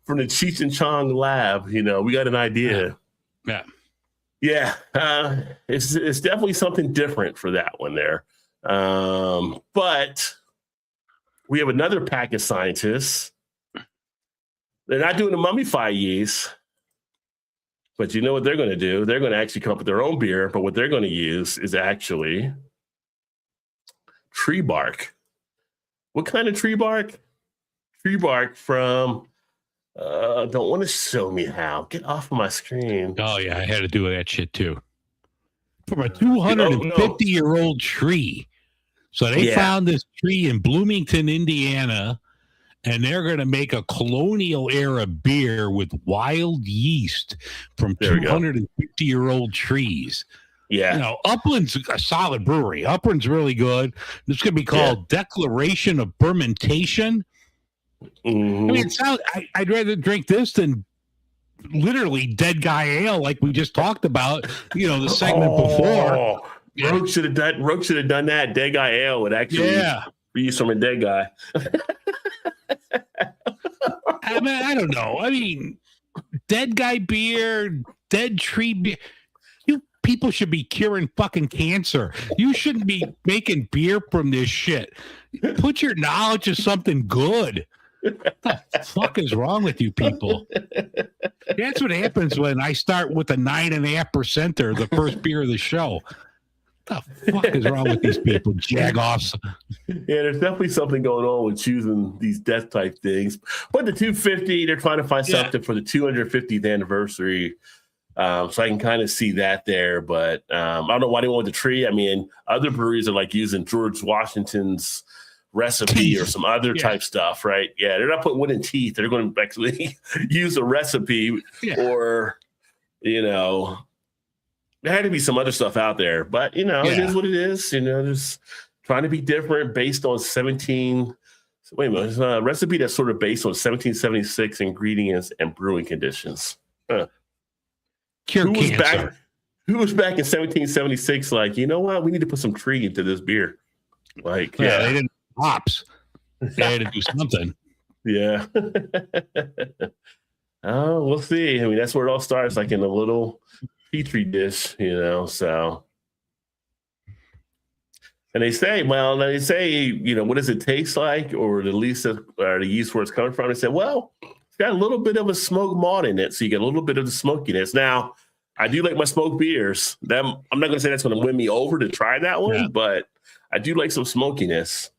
From the Cheech and Chong lab, we got an idea. Yeah. It's definitely something different for that one there. But we have another pack of scientists. They're not doing the mummify yeast, but you know what they're going to do? They're going to actually come up with their own beer, but what they're going to use is actually tree bark. What kind of tree bark? Tree bark from, don't want to show me how. Get off of my screen. Oh, yeah, I had to do that shit too. From a 250-year-old tree. So they found this tree in Bloomington, Indiana, and they're going to make a colonial era beer with wild yeast from 250-year-old trees. Yeah. Upland's a solid brewery. Upland's really good. It's going to be called Declaration of Fermentation. Mm-hmm. I mean, I'd rather drink this than literally Dead Guy Ale like we just talked about, the segment before. Rogue should have done that. Dead Guy Ale would actually be used from a dead guy. I mean, I don't know. I mean, dead guy beer, dead tree beer. You people should be curing fucking cancer. You shouldn't be making beer from this shit. Put your knowledge to something good. What the fuck is wrong with you people? That's what happens when I start with a 9.5%, the first beer of the show. What the fuck is wrong with these people? Jagoffs. Yeah, there's definitely something going on with choosing these death type things. But the 250, they're trying to find something for the 250th anniversary. So I can kind of see that there. But I don't know why they went with the tree. I mean, other breweries are like using George Washington's recipe or some other type stuff, right? Yeah, they're not putting wooden teeth. They're going to actually use a recipe or, there had to be some other stuff out there, but it is what it is. Just trying to be different based on 17. Wait a minute, it's a recipe that's sort of based on 1776 ingredients and brewing conditions. Cure cancer. Who was back in 1776? Like, you know what? We need to put some tree into this beer. Like, they didn't hops. They had to do something. Yeah. Oh, we'll see. I mean, that's where it all starts, like in a little petri dish, so. And they say, what does it taste like? Or the yeast where it's coming from. They said, well, it's got a little bit of a smoked malt in it. So you get a little bit of the smokiness. Now, I do like my smoked beers. I'm not going to say that's going to win me over to try that one, but I do like some smokiness.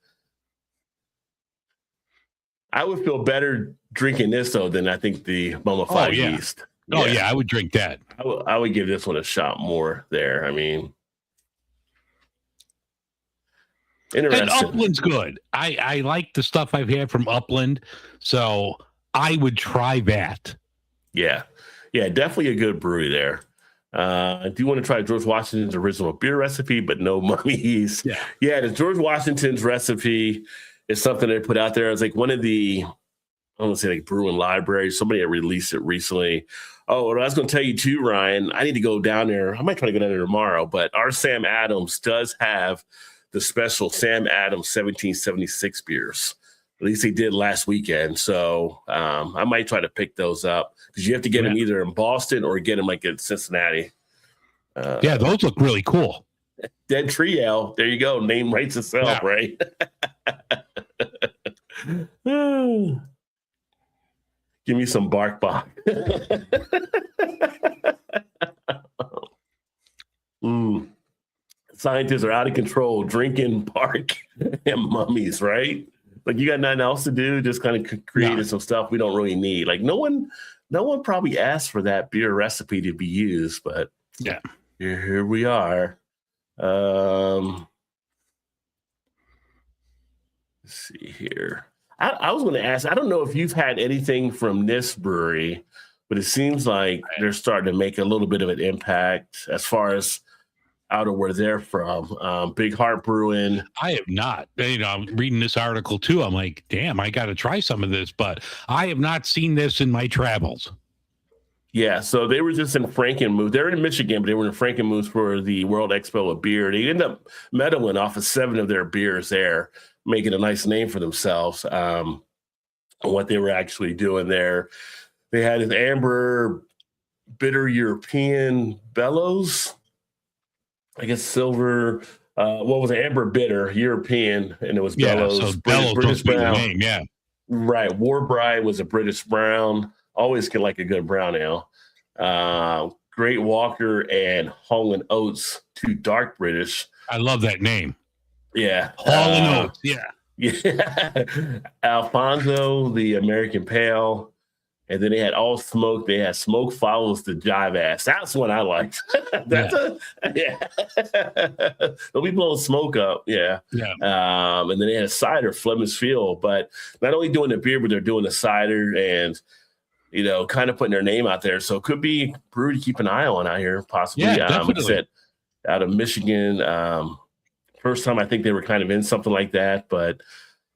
I would feel better drinking this, though, than I think the mummified yeast. Oh, yeah, I would drink that. I would give this one a shot more there. I mean, interesting. And Upland's good. I like the stuff I've had from Upland, so I would try that. Yeah, definitely a good brewery there. I do want to try George Washington's original beer recipe, but no mummies. Yeah, the George Washington's recipe is something they put out there. It's like one of the I don't want to say like Brewing Library. Somebody had released it recently. Oh, what I was going to tell you too, Ryan, I need to go down there. I might try to go down there tomorrow, but our Sam Adams does have the special Sam Adams 1776 beers. At least they did last weekend. So I might try to pick those up because you have to get them either in Boston or get them like in Cincinnati. Yeah, those look really cool. Dead Tree Ale. There you go. Name writes itself, right? Give me some bark bach. Scientists are out of control drinking bark and mummies, right? Like you got nothing else to do, just kind of creating some stuff we don't really need. Like no one probably asked for that beer recipe to be used, but here we are. Let's see here. I was going to ask, I don't know if you've had anything from this brewery, but it seems like they're starting to make a little bit of an impact as far as out of where they're from. Big Heart Brewing. I have not. I'm reading this article too. I'm like, damn, I got to try some of this, but I have not seen this in my travels. Yeah, so they were just in Frankenmuth. They're in Michigan, but they were in Frankenmuth for the World Expo of Beer. They ended up medaling off of 7 of their beers there, making a nice name for themselves on what they were actually doing there. They had an amber bitter European bellows, I guess silver. What was it? Amber bitter European, and it was bellows. So bellows British brown. Name, yeah. Right. Warbride was a British brown. Always get like a good brown ale. Great Walker and Hall & Oates, 2 dark British. I love that name. Yeah. Hall & Oates, yeah. Yeah. Alfonso, the American Pale. And then they had all smoke. They had Smoke Follows the Jive Ass. That's what I liked. They'll be blowing smoke up. Yeah. And then they had a cider, Fleming's Field. But not only doing the beer, but they're doing the cider and, kind of putting their name out there. So it could be a brewery to keep an eye on out here, possibly. Yeah, definitely. Said, out of Michigan. First time I think they were kind of in something like that. But,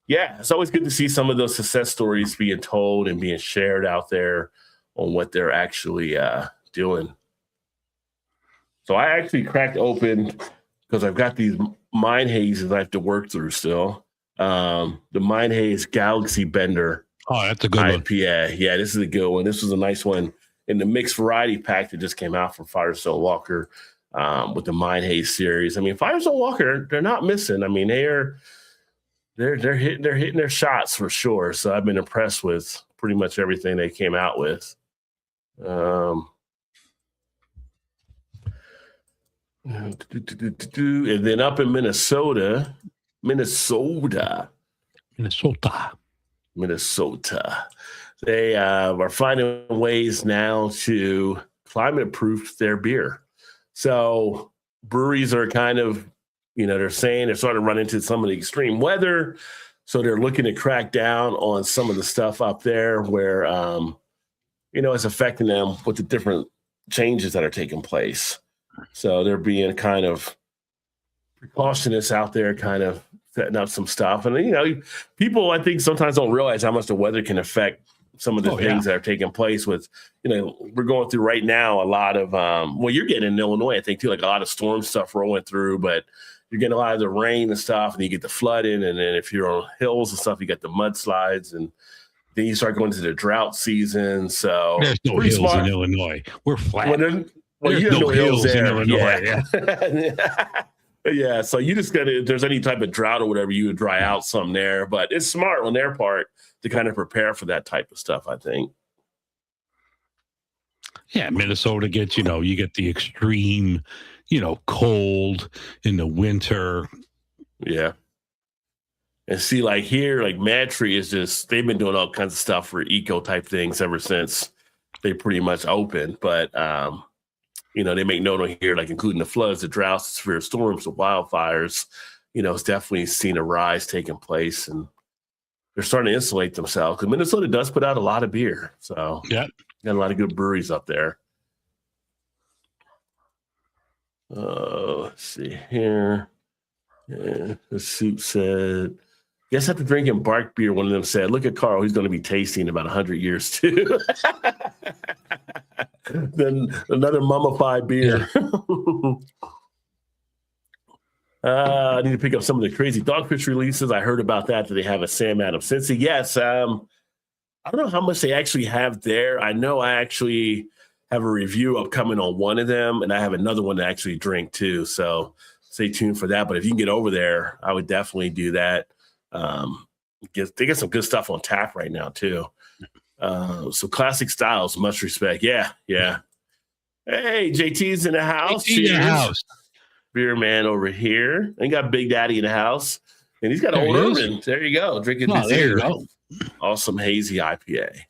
yeah, it's always good to see some of those success stories being told and being shared out there on what they're actually doing. So I actually cracked open because I've got these Mind Hazes I have to work through still. The Mind Haze Galaxy Bender. Oh, that's a good IPA. one. Yeah, this is a good one. This was a nice one in the mixed variety pack that just came out from Firestone Walker with the Mind Haze series. I mean, Firestone Walker, they're not missing. I mean, they're hitting their shots for sure. So I've been impressed with pretty much everything they came out with. And then up in Minnesota, they are finding ways now to climate-proof their beer. So breweries are kind of, they're saying they're starting to run into some of the extreme weather. So they're looking to crack down on some of the stuff up there where, it's affecting them with the different changes that are taking place. So they're being kind of precautious out there, kind of setting up some stuff. And, people, I think, sometimes don't realize how much the weather can affect some of the things that are taking place with, we're going through right now a lot of, you're getting in Illinois, I think, too, like a lot of storm stuff rolling through, but you're getting a lot of the rain and stuff, and you get the flooding. And then if you're on hills and stuff, you get the mudslides, and then you start going to the drought season. So there's no hills in Illinois. We're flat. You have no hills in Illinois. Yeah. So you just got to, if there's any type of drought or whatever, you would dry out some there. But it's smart on their part to kind of prepare for that type of stuff, I think. Yeah, Minnesota gets, you get the extreme, cold in the winter. Yeah. And see, like here, like Mad Tree is just, they've been doing all kinds of stuff for eco type things ever since they pretty much opened. But, they make note on here, like including the floods, the droughts, the severe storms, the wildfires, it's definitely seen a rise taking place. And they're starting to insulate themselves because Minnesota does put out a lot of beer. So, got a lot of good breweries up there. Let's see here. Yeah, the suit said Guess after drinking bark beer, one of them said, "Look at Carl; he's going to be tasty in about 100 years too." Then another mummified beer. Yeah. I need to pick up some of the crazy dogfish releases. I heard about that they have a Sam Adams Cincy. Yes, I don't know how much they actually have there. I know I actually have a review upcoming on one of them, and I have another one to actually drink too. So stay tuned for that. But if you can get over there, I would definitely do that. They get some good stuff on tap right now too. So classic styles, much respect. Yeah. Hey, JT's in the house. JT in the house. Beer man over here. And got Big Daddy in the house. And he's got Old Urban. There you go. Drinking this here. Awesome hazy IPA.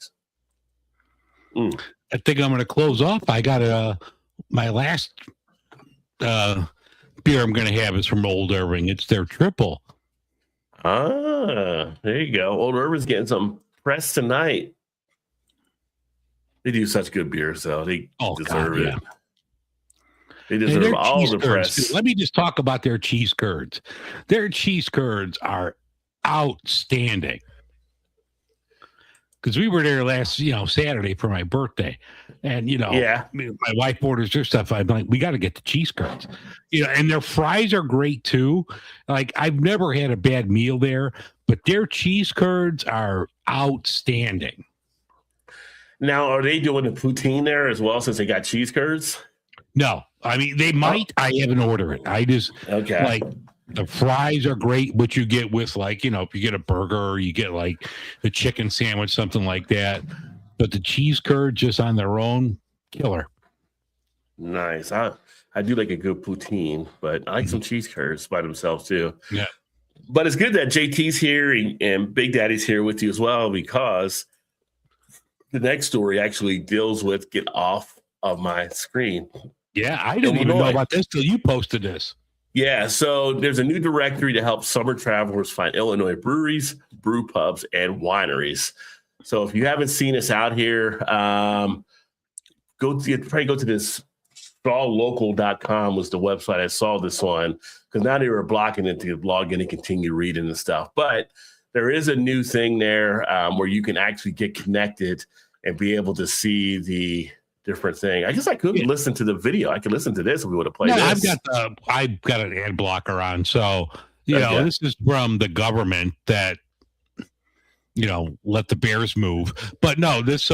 I think I'm going to close off. I got my last beer I'm going to have is from Old Irving. It's their triple. There you go. Old Irving's getting some press tonight. They do such good beer, so they deserve it. They deserve all the press. Let me just talk about their cheese curds. Their cheese curds are outstanding. Because we were there last, Saturday for my birthday, and my wife orders her stuff. I'm like, we got to get the cheese curds, and their fries are great too. Like I've never had a bad meal there, but their cheese curds are outstanding. Now, are they doing the poutine there as well since they got cheese curds? No, I mean they might. I haven't ordered it. I just like. The fries are great, what you get with if you get a burger, or you get like a chicken sandwich, something like that. But the cheese curd just on their own, killer. Nice. I do like a good poutine, but I like some cheese curds by themselves too. Yeah. But it's good that JT's here and Big Daddy's here with you as well, because the next story actually deals with get off of my screen. Yeah, I didn't even know about this till you posted this. Yeah, so there's a new directory to help summer travelers find Illinois breweries, brew pubs, and wineries. So if you haven't seen us out here, go to this strawlocal.com was the website I saw this on, because now they were blocking it to log in and continue reading and stuff. But there is a new thing there where you can actually get connected and be able to see the different thing. I guess I could listen to the video. I could listen to this if we would have played this. I've got an ad blocker on. So, this is from the government that, let the bears move. But no, these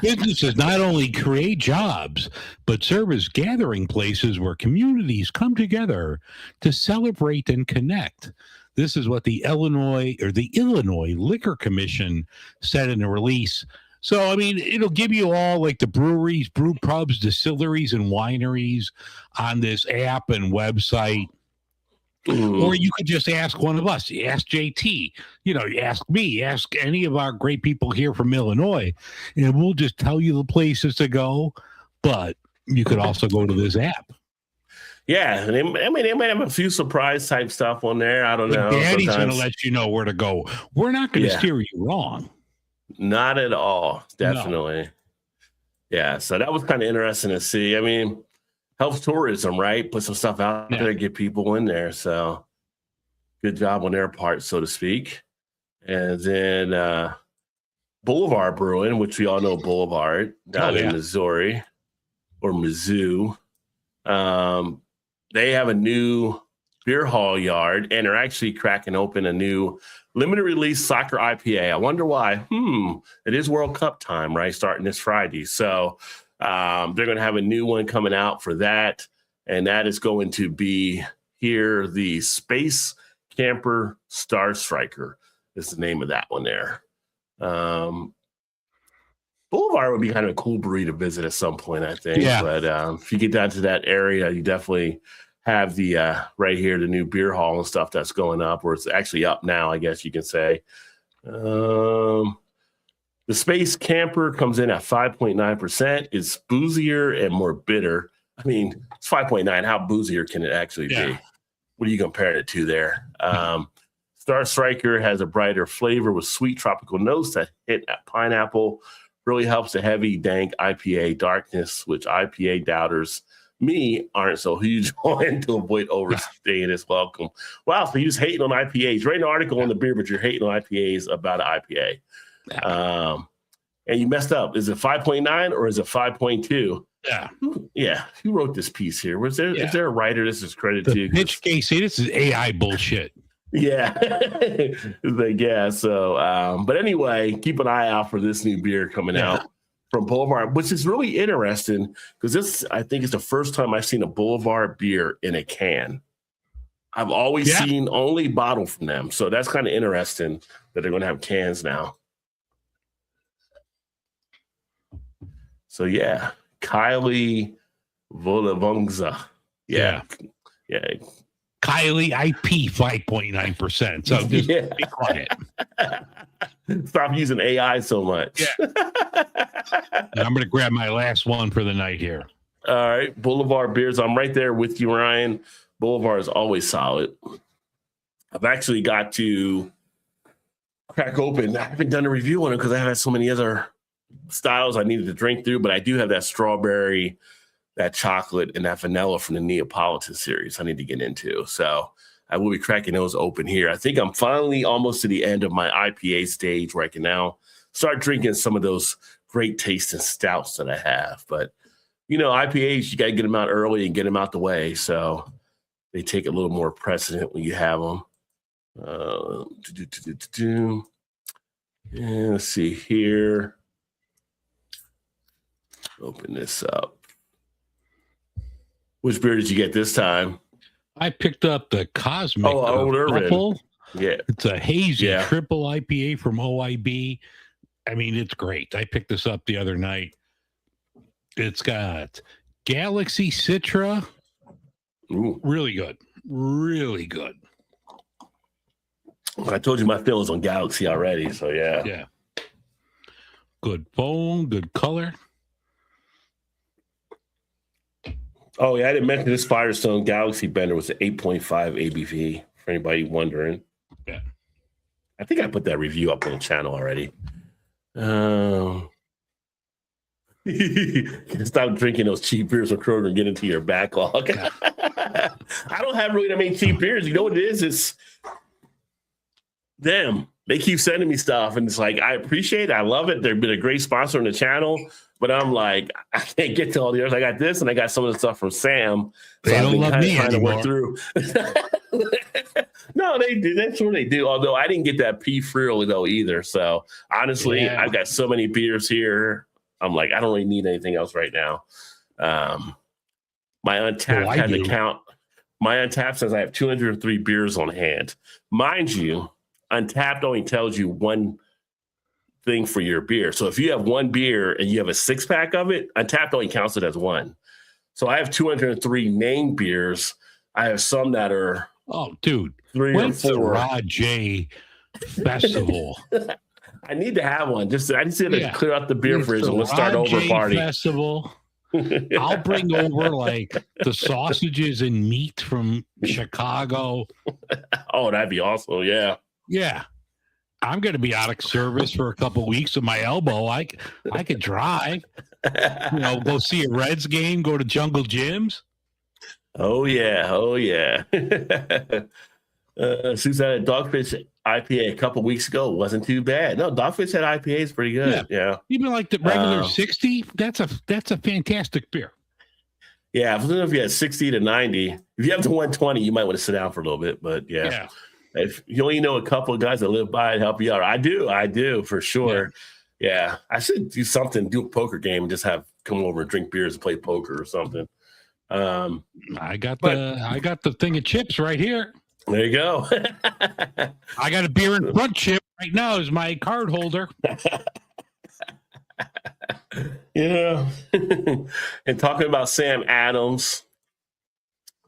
businesses not only create jobs, but serve as gathering places where communities come together to celebrate and connect. This is what the Illinois Liquor Commission said in a release. So, I mean, it'll give you all like the breweries, brew pubs, distilleries, and wineries on this app and website. Or you could just ask one of us. Ask JT. Ask me. Ask any of our great people here from Illinois. And we'll just tell you the places to go. But you could also go to this app. Yeah. They might have a few surprise type stuff on there. I don't know. Daddy's going to let you know where to go. We're not going to steer you wrong. Not at all. Definitely. No. Yeah. So that was kind of interesting to see. I mean, helps tourism, right? Put some stuff out there, get people in there. So good job on their part, so to speak. And then Boulevard Brewing, which we all know Boulevard down in Missouri or Mizzou. They have a new beer hall yard, and they're actually cracking open a new limited release soccer IPA. I wonder why. It is World Cup time, right? Starting this Friday. So they're going to have a new one coming out for that. And that is going to be here. The Space Camper Star Striker is the name of that one there. Boulevard would be kind of a cool brewery to visit at some point, I think. Yeah. But if you get down to that area, you definitely have the right here, the new beer hall and stuff that's going up, or it's actually up now, I guess you can say. The Space Camper comes in at 5.9%. It's boozier and more bitter. I mean, it's 5.9. How boozier can it actually be? What are you comparing it to there? Star Striker has a brighter flavor with sweet tropical notes that hit at pineapple. Really helps the heavy, dank IPA darkness, which IPA doubters me aren't so huge on to avoid overstaying its welcome. Wow, so you're just hating on IPAs. Write an article on the beer, but you're hating on IPAs about an IPA. And you messed up. Is it 5.9 or is it 5.2? Yeah. Yeah. Who wrote this piece here? Is there a writer this is credited to? Pitch case. See, this is AI bullshit. Yeah. So, but anyway, keep an eye out for this new beer coming out from Boulevard, which is really interesting because this, I think, is the first time I've seen a Boulevard beer in a can. I've always seen only bottle from them. So that's kind of interesting that they're going to have cans now. So, yeah, Kylie Volavongza. Yeah. Kylie IP 5.9%. So just be quiet. Stop using AI so much. Yeah. And I'm going to grab my last one for the night here. All right. Boulevard beers. I'm right there with you, Ryan. Boulevard is always solid. I've actually got to crack open. I haven't done a review on it because I had so many other styles I needed to drink through, but I do have that strawberry, that chocolate, and that vanilla from the Neapolitan series I need to get into. So I will be cracking those open here. I think I'm finally almost to the end of my IPA stage where I can now start drinking some of those great tasting stouts that I have. But, IPAs, you got to get them out early and get them out the way. So they take a little more precedent when you have them. And let's see here. Open this up. Which beer did you get this time? I picked up the Cosmic Old Irvin. Yeah. It's a hazy triple IPA from OIB. I mean, it's great. I picked this up the other night. It's got Galaxy Citra. Ooh. Really good. Really good. I told you my feelings on Galaxy already, so yeah. Yeah. Good foam, good color. Oh, yeah, I didn't mention this Firestone Galaxy Bender was an 8.5 ABV, for anybody wondering. Yeah. I think I put that review up on the channel already. Stop drinking those cheap beers from Kroger and get into your backlog. I don't have really that many cheap beers. You know what it is? It's them. They keep sending me stuff, and it's like, I appreciate it. I love it. They've been a great sponsor on the channel. But I'm like, I can't get to all the others. I got this, and I got some of the stuff from Sam. So they don't love me trying anymore. to work through. No, they do. That's what they do. Although I didn't get that P Frill though either. So honestly, I've got so many beers here. I'm like, I don't really need anything else right now. My Untapped had to count. My Untapped says I have 203 beers on hand. Mind you, Untapped only tells you one thing for your beer. So if you have one beer and you have a 6-pack of it, Untapped only counts it as one. So I have 203 named beers. I have some that are 3 or 4. The Rod J Festival. I need to have one. I just need to clear out the beer fridge and let's start over J party. Festival. I'll bring over like the sausages and meat from Chicago. Oh, that'd be awesome. Yeah. Yeah. I'm going to be out of service for a couple of weeks with my elbow. I could drive, go see a Reds game, go to Jungle Gyms. Oh, yeah. Susan had a Dogfish IPA a couple weeks ago. It wasn't too bad. No, Dogfish had IPAs pretty good. Yeah. Even like the regular 60, that's a fantastic beer. Yeah, I don't know if you had 60 to 90. If you have to 120, you might want to sit down for a little bit, but yeah. If you only know a couple of guys that live by and help you out, I do for sure. Yeah. I should do something, do a poker game and just come over and drink beers and play poker or something. I got the thing of chips right here. There you go. I got a beer in front chip right now as my card holder. Yeah. And talking about Sam Adams,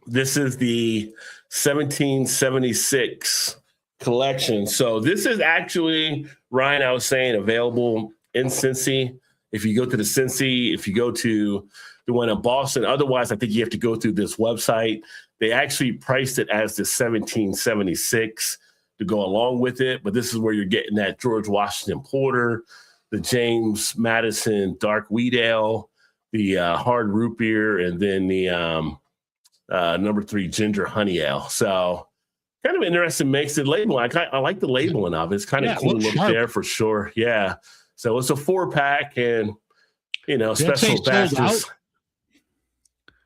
this is the 1776 collection. So this is actually, Ryan, I was saying, available in Cincy. If you go to the Cincy, if you go to the one in Boston, otherwise I think you have to go through this website. They actually priced it as the 1776 to go along with it. But this is where you're getting that George Washington Porter, the James Madison Dark Wheat Ale, the hard root beer, and then the number 3 ginger honey ale. So kind of interesting mix. The labeling, I like the labeling of it. It's kind of cool look sharp there for sure. Yeah. So it's a 4-pack, and special batches.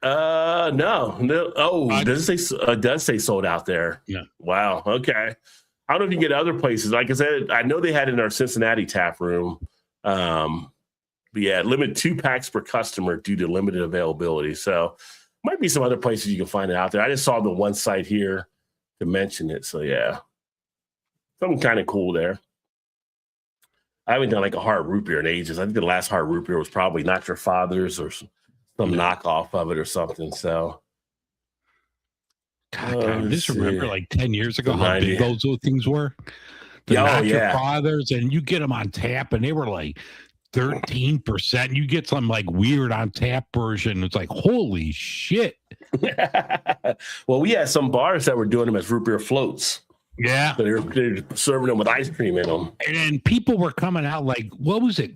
No. Oh, does it say sold out there? Yeah. Wow. Okay. I don't know if you can get other places. Like I said, I know they had it in our Cincinnati tap room. But yeah, limit 2 packs per customer due to limited availability. So might be some other places you can find it out there. I just saw the one site here to mention it. So yeah, something kind of cool there. I haven't done like a hard root beer in ages. I think the last hard root beer was probably Not Your Father's or some knockoff of it or something. So God, I just remember like 10 years ago how big those things were. Not Your Father's, and you get them on tap, and they were like 13%. You get some like weird on tap version. It's like, holy shit. Well, we had some bars that were doing them as root beer floats. Yeah. So they're serving them with ice cream in them. And then people were coming out like, what was it?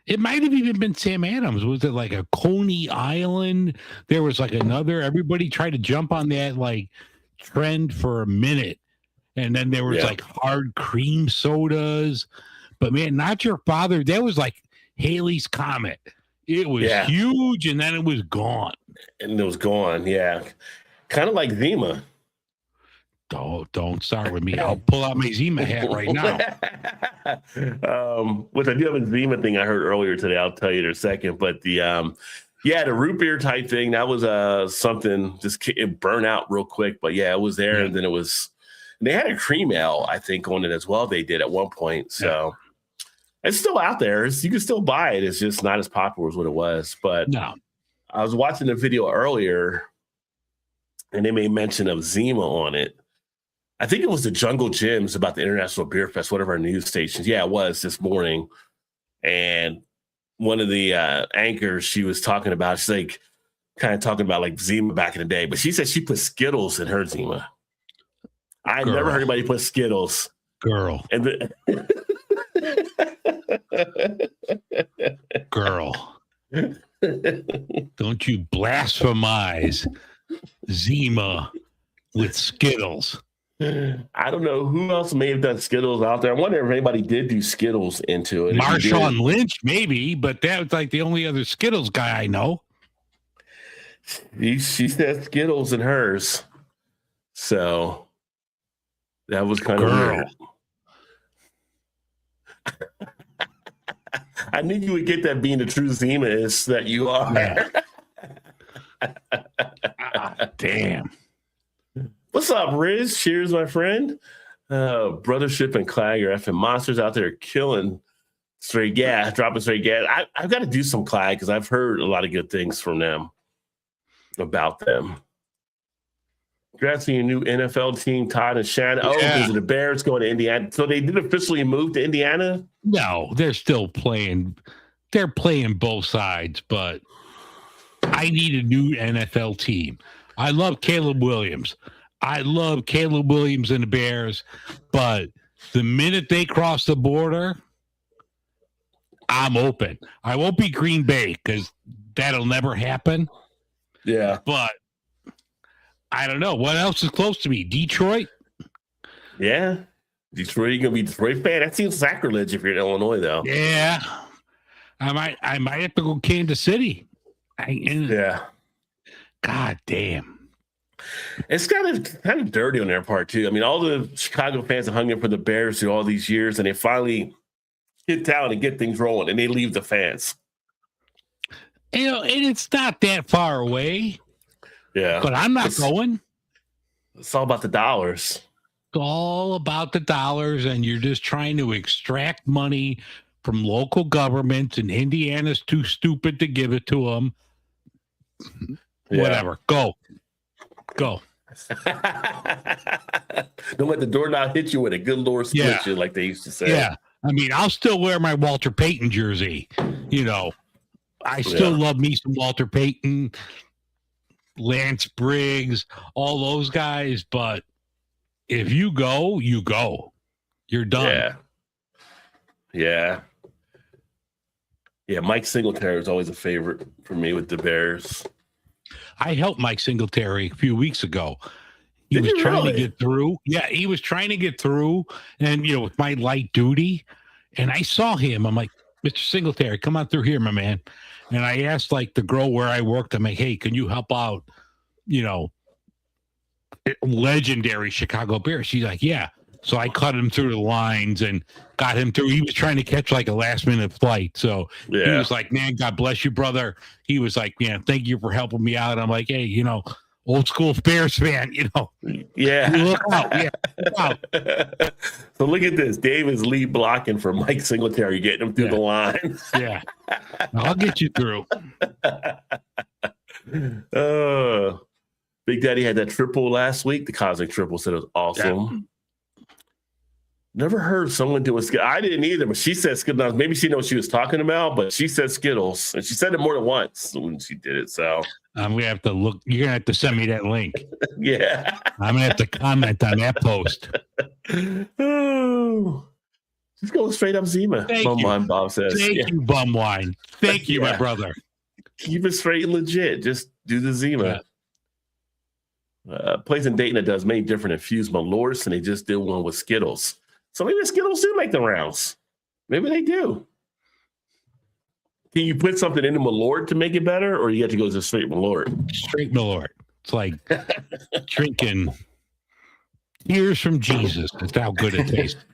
It might have even been Sam Adams. Was it like a Coney Island? There was like another. Everybody tried to jump on that like trend for a minute. And then there was like hard cream sodas. But man, Not Your Father, that was like Haley's Comet. It was huge, and then it was gone. And it was gone, yeah. Kind of like Zima. Don't start with me. I'll pull out my Zima hat right now. Which I do have a Zima thing I heard earlier today. I'll tell you in a second. But the root beer type thing, that was something it burned out real quick. But yeah, it was there, and then they had a cream ale, I think, on it as well. They did at one point. So it's still out there. You can still buy it. It's just not as popular as what it was. But no, I was watching the video earlier, and they made mention of Zima on it. I think it was the Jungle Gyms about the International Beer Fest, one of our news stations. Yeah, it was this morning. And one of the anchors she was talking about, she's like kind of talking about like Zima back in the day, but she said she put Skittles in her Zima. I never heard anybody put Skittles. Girl. And Girl. Don't you blasphemize Zima with Skittles. I don't know who else may have done Skittles out there. I wonder if anybody did do Skittles into it. Marshawn Lynch, maybe, but that was like the only other Skittles guy I know. She said Skittles in hers. So that was kind of weird. I knew you would get that being the true Zima-ist that you are. Yeah. Damn. What's up, Riz? Cheers, my friend. Brothership and Clag are effing monsters out there killing straight gas, dropping straight gas. I've got to do some Clag because I've heard a lot of good things from them about them. Congrats on your new NFL team, Todd and Shannon. Oh, because the Bears going to Indiana. So they did officially move to Indiana? No, they're still playing. They're playing both sides, but I need a new NFL team. I love Caleb Williams. And the Bears, but the minute they cross the border, I'm open. I won't be Green Bay because that'll never happen. Yeah. But I don't know. What else is close to me? Detroit? Yeah. Detroit, you're going to be a Detroit fan? That seems sacrilege if you're in Illinois, though. Yeah. I might have to go Kansas City. Yeah. God damn. It's kind of dirty on their part, too. I mean, all the Chicago fans have hung in for the Bears through all these years, and they finally get down and get things rolling, and they leave the fans. You know, and it's not that far away. Yeah. But I'm not going. It's all about the dollars. It's all about the dollars, and you're just trying to extract money from local governments, and Indiana's too stupid to give it to them. Yeah. Whatever. Go. Don't let the doorknob hit you with a good Lord split you, like they used to say. Yeah. I mean, I'll still wear my Walter Payton jersey. You know, I still love me some Walter Payton, Lance Briggs, all those guys. But if you go, you go. You're done. Yeah. Yeah, Mike Singletary was always a favorite for me with the Bears. I helped Mike Singletary a few weeks ago. He Did was you trying to really? get through. Yeah, he was trying to get through, and with my light duty, and I saw him. I'm like, Mr. Singletary, come on through here, my man. And I asked like the girl where I worked. I'm like, hey, can you help out? Legendary Chicago Bears. She's like, yeah. So I cut him through the lines and got him through. He was trying to catch like a last minute flight. So he was like, man, God bless you, brother. He was like, yeah, thank you for helping me out. I'm like, hey, old school Bears fan, Yeah. Look out. Yeah. Look out. So look at this. Dave is lead blocking for Mike Singletary, getting him through the line. Yeah. I'll get you through. Big Daddy had that triple last week. The Cosmic Triple said it was awesome. Yeah. Never heard someone do a Skittles. I didn't either, but she said Skittles. Maybe she knows what she was talking about, but she said Skittles, and she said it more than once when she did it. So I'm gonna have to look. You're gonna have to send me that link. Yeah, I'm gonna have to comment on that post. Oh, just go straight up Zima. Bum wine, Bob says. Thank you, bum wine. Thank you, my brother. Keep it straight and legit. Just do the Zima. Place in Dayton that does many different infused Malorts, and they just did one with Skittles. So maybe Skittles do make the rounds. Maybe they do. Can you put something in the Malort to make it better, or you have to go to straight Malort? Straight Malort. It's like drinking tears from Jesus. That's how good it tastes.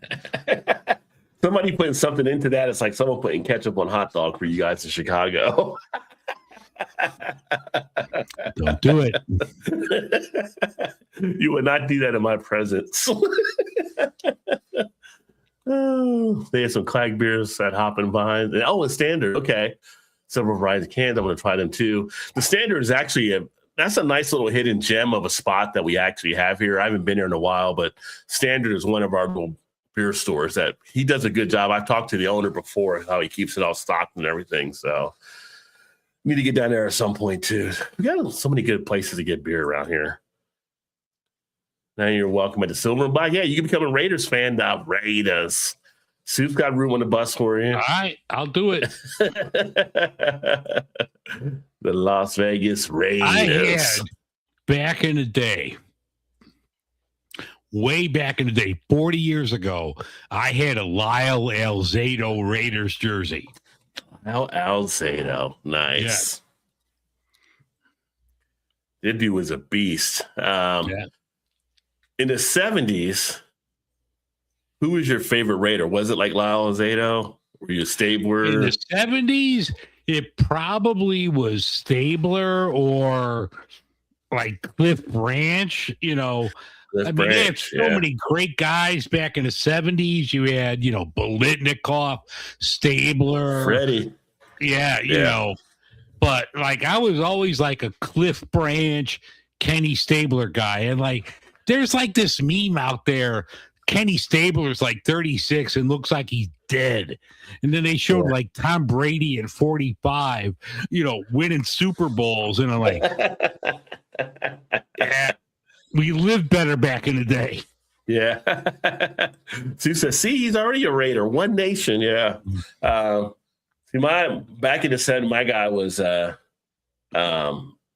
Somebody putting something into that. It's like someone putting ketchup on hot dog for you guys in Chicago. Don't do it. You would not do that in my presence. They had some Clag beers at Hoppin' Vines. And Standard. Okay. Several varieties of cans. I'm going to try them too. The Standard is actually that's a nice little hidden gem of a spot that we actually have here. I haven't been here in a while, but Standard is one of our little beer stores that he does a good job. I've talked to the owner before, how he keeps it all stocked and everything. So need to get down there at some point too. We got so many good places to get beer around here. Now you're welcome at the Silver and Black. Yeah, you can become a Raiders fan now. Raiders. Soup's got room on the bus for you. All right, I'll do it. The Las Vegas Raiders. I had back in the day, way back in the day, 40 years ago, I had a Lyle Alzado Raiders jersey. Alzado. Nice. Yeah. That dude was a beast. In the 70s, who was your favorite Raider? Was it like Lyle Alzado? Were you a Stabler? In the 70s, it probably was Stabler or like Cliff Branch, They had so many great guys back in the 70s. You had, Bolitnikoff, Stabler. Freddie. Yeah. But like I was always like a Cliff Branch, Kenny Stabler guy. And like there's like this meme out there. Kenny Stabler's like 36 and looks like he's dead. And then they showed like Tom Brady at 45, winning Super Bowls. And I'm like, yeah, we lived better back in the day. Yeah. Sue says, he's already a Raider. One nation. Yeah. Back in the 70s, my guy was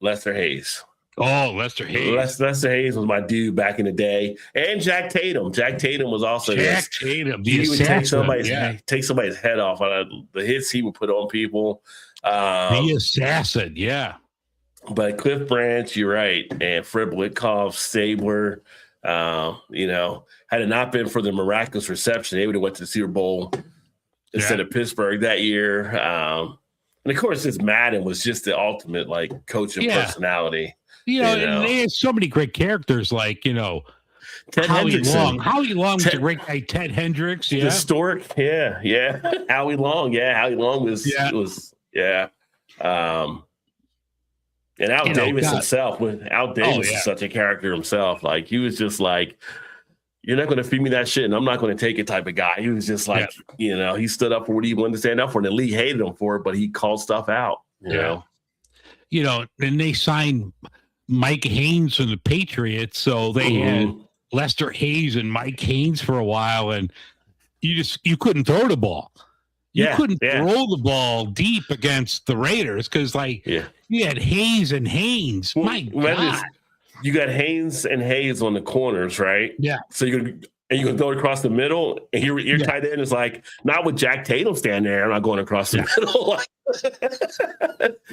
Lester Hayes. Oh, Lester Hayes. Lester Hayes was my dude back in the day. And Jack Tatum. Jack Tatum was also Tatum. He would take somebody's head off on the hits he would put on people. The assassin, yeah. But Cliff Branch, you're right. And Fred Blitkoff, Stabler, had it not been for the miraculous reception, they would have went to the Super Bowl instead of Pittsburgh that year. And of course, this Madden was just the ultimate coaching personality. And they had so many great characters, like Ted Howie Hendrickson. Long. Howie Long was a great guy. Ted Hendricks, historic, yeah. Howie Long, Howie Long was. And Al Davis himself. Al Davis is such a character himself. Like he was just like, you're not going to feed me that shit, and I'm not going to take it type of guy. He was just like, he stood up for what he wanted to stand up for, and the league hated him for it, but he called stuff out. You know, and they signed Mike Haynes from the Patriots, so they had Lester Hayes and Mike Haynes for a while, and you couldn't throw the ball. you couldn't throw the ball deep against the Raiders because, like, you had Hayes and Haynes. Well, My God. You got Haynes and Hayes on the corners, right? Yeah. So you're gonna throw it across the middle, and your tight end is like, not with Jack Tatum standing there. I'm not going across the middle.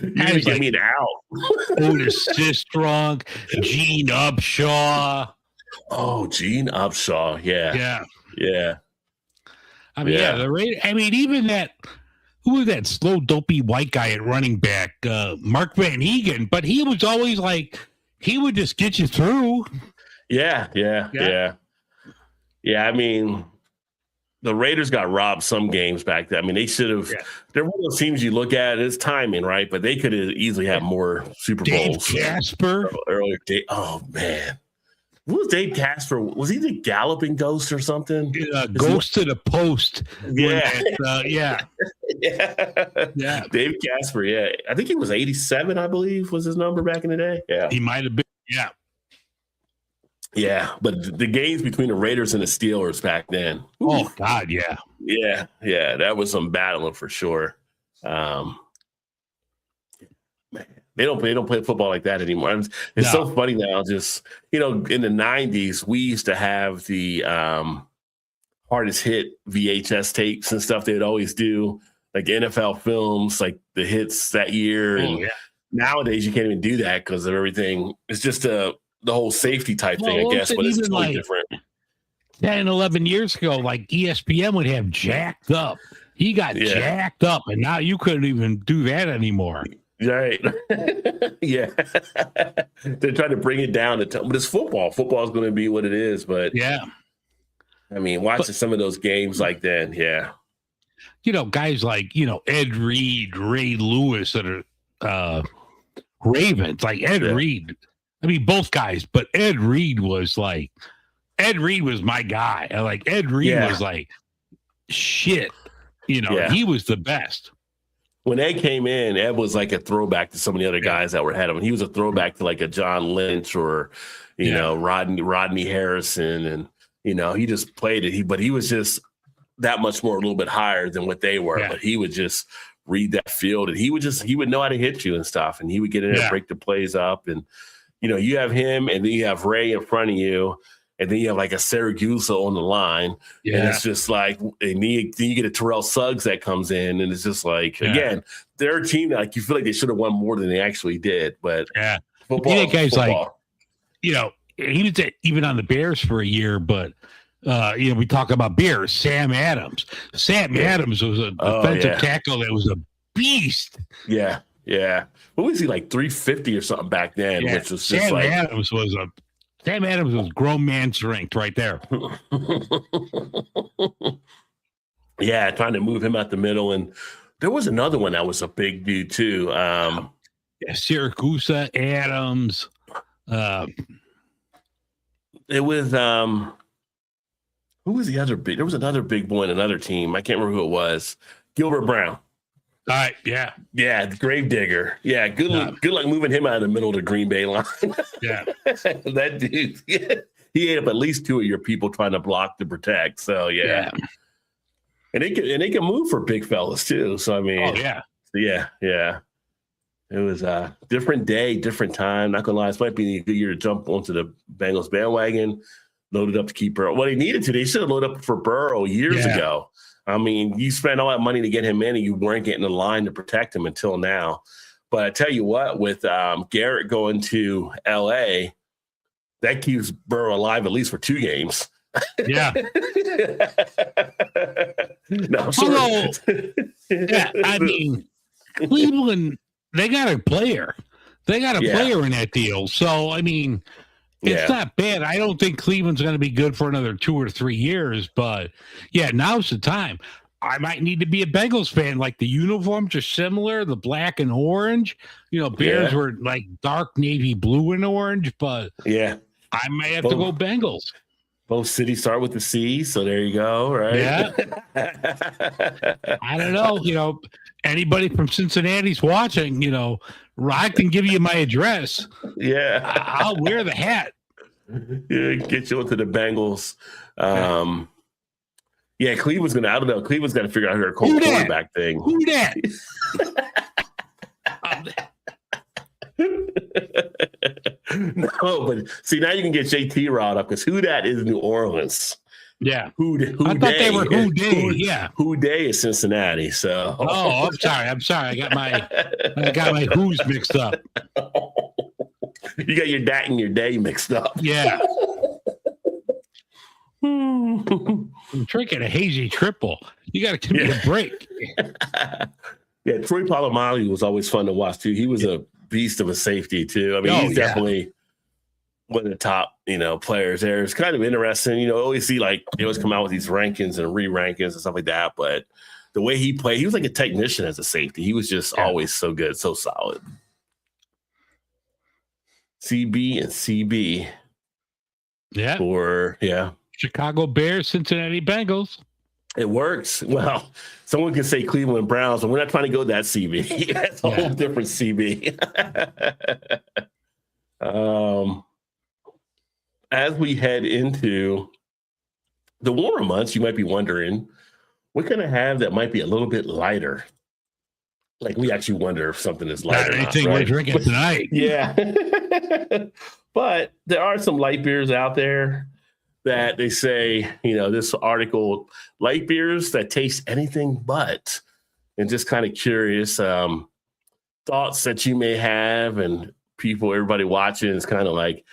You need to give me an out. Otis Sistrunk, Gene Upshaw. Oh, Gene Upshaw. Yeah. I mean, the Raiders. I mean, even that. Who was that slow, dopey white guy at running back? Mark Van Egan. But he was always like, he would just get you through. Yeah. I mean, the Raiders got robbed some games back then. I mean, they should have. Yeah. They're one of those teams you look at, it's timing, right? But they could have easily had more Super Bowls. Dave Casper. Earlier. Oh, man. Who was Dave Casper? Was he the galloping ghost or something? Ghost to the post. Yeah. Yeah. Dave Casper, yeah. I think he was 87, I believe, was his number back in the day. Yeah. He might have been, yeah. Yeah, but the games between the Raiders and the Steelers back then. Ooh. Oh, God, yeah. Yeah, that was some battling for sure. They don't play football like that anymore. It's so funny now. Just, in the 90s, we used to have the hardest hit VHS tapes and stuff they would always do, like NFL films, like the hits that year. And nowadays, you can't even do that because of everything. It's just the whole safety type thing, I guess, but it's totally different. 10, 11 years ago, like ESPN would have Jacked Up. He got jacked up, and now you couldn't even do that anymore. Right. Yeah. They're trying to bring it down but it's football. Football is going to be what it is. But I mean, watching some of those games like then, guys like, Ed Reed, Ray Lewis that are Ravens, like Ed Reed. I mean, both guys, but Ed Reed was my guy. Like Ed Reed was like shit. He was the best. When Ed came in, Ed was like a throwback to some of the other guys that were ahead of him. He was a throwback to like a John Lynch or, Rodney Harrison. And, he just played it. But he was just that much more, a little bit higher than what they were. But he would just read that field, and he would know how to hit you and stuff. And he would get in there and break the plays up. And, you have him, and then you have Ray in front of you. And then you have like a Syracuse on the line. Yeah. And it's just like, then you get a Terrell Suggs that comes in. And it's just like, again, they're a team that like you feel like they should have won more than they actually did. But football, guy's football. Like, he was even on the Bears for a year. But, we talk about Bears, Sam Adams. Sam Adams was a defensive tackle that was a beast. Yeah. What was he, like 350 or something back then? Which was just Sam Adams was grown man strength right there. Trying to move him out the middle. And there was another one that was a big dude too. Syracuse Adams. It was who was the other big? There was another big boy in another team. I can't remember who it was. Gilbert Brown. All right, yeah, the grave digger. Yeah, good luck moving him out of the middle of the Green Bay line. That dude, he ate up at least two of your people trying to block to protect. So and they can move for big fellas too. So I mean, it was a different day, different time. Not gonna lie, this might be a good year to jump onto the Bengals bandwagon. Loaded up to keep Burrow. Well, they needed to. They should have loaded up for Burrow years ago. I mean, you spent all that money to get him in, and you weren't getting in line to protect him until now. But I tell you what, with Garrett going to L.A., that keeps Burrow alive at least for 2 games. Yeah. No, I'm sure. I mean, Cleveland, they got a player. They got a player in that deal. So, I mean, it's not bad. I don't think Cleveland's going to be good for another 2 or 3 years, but now's the time. I might need to be a Bengals fan. Like the uniforms are similar, the black and orange. Bears were like dark navy blue and orange, but I might have to go Bengals. Both cities start with the C, so there you go, right? Yeah. I don't know. Anybody from Cincinnati's watching, Rod can give you my address. Yeah. I'll wear the hat. Get you into the Bengals. Yeah, Cleveland's gonna. I don't know. Cleveland's got to figure out their Who dat? quarterback thing. Who that? No, but see now you can get JT riled up because who dat is New Orleans. Yeah. Who I thought they were Who Day. Yeah. Who Day is Cincinnati. So Oh, I'm sorry. I got my who's mixed up. You got your dat and your day mixed up. Yeah. I'm drinking a hazy triple. You got to give me a break. Yeah, Troy Polamalu was always fun to watch too. He was a beast of a safety too. I mean, he's definitely one of the top, players there. It's kind of interesting. Always see they always come out with these rankings and re-rankings and stuff like that. But the way he played, he was like a technician as a safety. He was just always so good, so solid. CB and CB. Yeah. Chicago Bears, Cincinnati Bengals. It works. Well, someone can say Cleveland Browns, but we're not trying to go that CB. That's a whole different CB. As we head into the warmer months, you might be wondering, what can I have that might be a little bit lighter? Like we actually wonder if something is lighter. Not anything we're drinking tonight. Yeah. But there are some light beers out there that they say, this article, light beers that taste anything but, and just kind of curious thoughts that you may have, and everybody watching is kind of like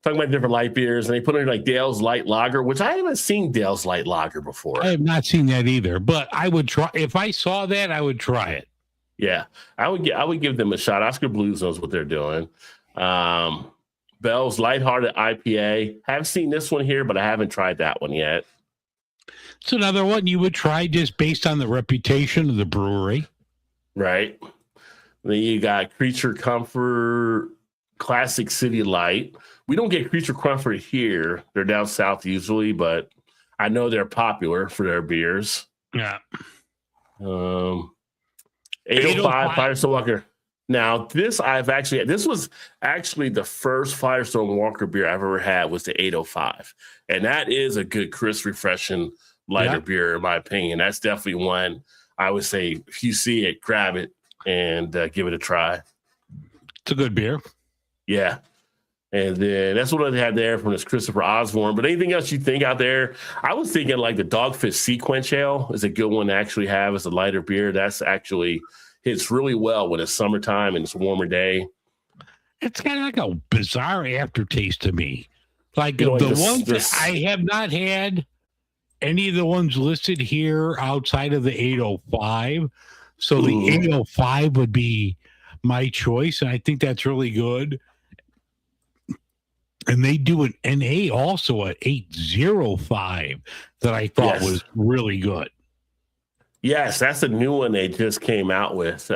talking about different light beers, and they put in like Dale's Light Lager, which I haven't seen Dale's Light Lager before. I have not seen that either, but I would try. If I saw that, I would try it. Yeah, I would give them a shot. Oscar Blues knows what they're doing. Bell's Lighthearted IPA. Haven't seen this one here, but I haven't tried that one yet. It's another one you would try just based on the reputation of the brewery. Right. Then you got Creature Comfort Classic City Light. We don't get Creature Comfort here. They're down south usually, but I know they're popular for their beers. Yeah. 805 Firestone Walker. Now, this was actually the first Firestone Walker beer I've ever had was the 805. And that is a good, crisp, refreshing, lighter beer, in my opinion. That's definitely one I would say, if you see it, grab it and give it a try. It's a good beer. Yeah. And then that's what I had there from this Christopher Osborne. But anything else you think out there? I was thinking like the Dogfish Sequence Ale is a good one to actually have as a lighter beer. That's actually hits really well when it's summertime and it's a warmer day. It's kind of like a bizarre aftertaste to me. Like the ones I have not had any of the ones listed here outside of the 805. So the 805 would be my choice. And I think that's really good. And they do an NA also at 805 that I thought was really good. Yes, that's a new one they just came out with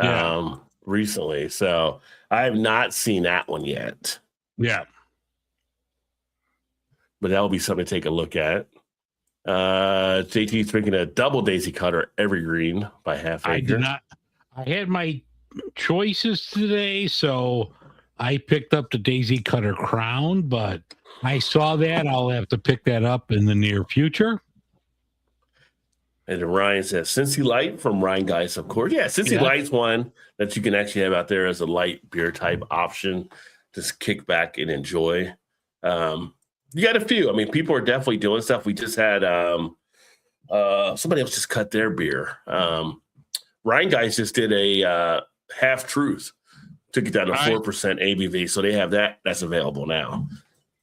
recently. So I have not seen that one yet. Yeah. But that'll be something to take a look at. JT's drinking a double Daisy Cutter Evergreen by Half Acre. I did not. I had my choices today, so I picked up the Daisy Cutter Crown, but I saw that. I'll have to pick that up in the near future. And Ryan says, Cincy Light from Ryan Geis, of course. Yeah, Cincy Light's one that you can actually have out there as a light beer type option. Just kick back and enjoy. You got a few. I mean, people are definitely doing stuff. We just had somebody else just cut their beer. Ryan Geis just did a Half Truth. Took it down to 4% ABV. So they have that. That's available now.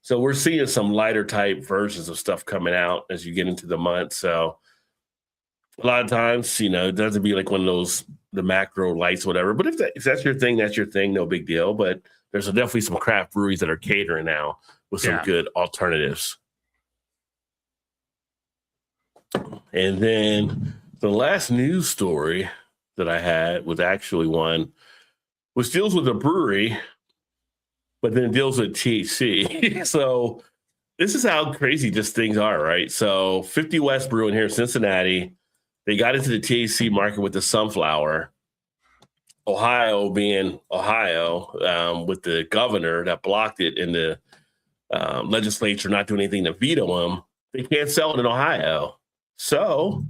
So we're seeing some lighter type versions of stuff coming out as you get into the month. So a lot of times, it doesn't be like one of those, the macro lights, whatever. But if that's your thing, that's your thing. No big deal. But there's definitely some craft breweries that are catering now with some good alternatives. And then the last news story that I had was actually one which deals with a brewery, but then deals with THC. So this is how crazy just things are, right? So 50 West Brewing here in Cincinnati, they got into the THC market with the sunflower. Ohio being Ohio, with the governor that blocked it in the legislature not doing anything to veto them, they can't sell it in Ohio. So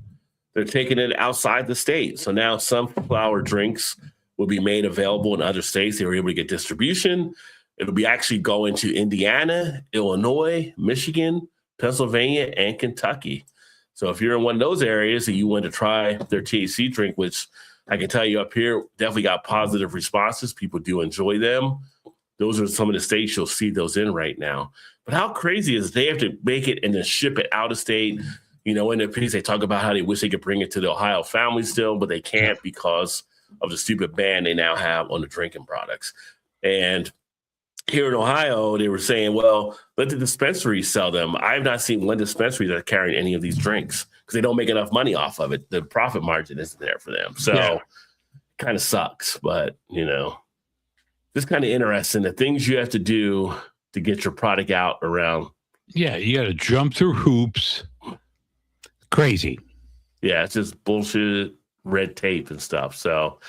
they're taking it outside the state. So now sunflower drinks will be made available in other states. They were able to get distribution. It'll be actually going to Indiana, Illinois, Michigan, Pennsylvania, and Kentucky. So if you're in one of those areas and you want to try their THC drink, which I can tell you up here, definitely got positive responses. People do enjoy them. Those are some of the states you'll see those in right now. But how crazy is they have to make it and then ship it out of state? You know, in the piece, they talk about how they wish they could bring it to the Ohio family still, but they can't because of the stupid ban they now have on the drinking products. And here in Ohio, they were saying, well, let the dispensaries sell them. I've not seen one dispensary that's carrying any of these drinks because they don't make enough money off of it. The profit margin isn't there for them. So kind of sucks, but, you know, just kind of interesting, the things you have to do to get your product out around. Yeah, you got to jump through hoops. Crazy. Yeah, it's just bullshit, red tape and stuff. So,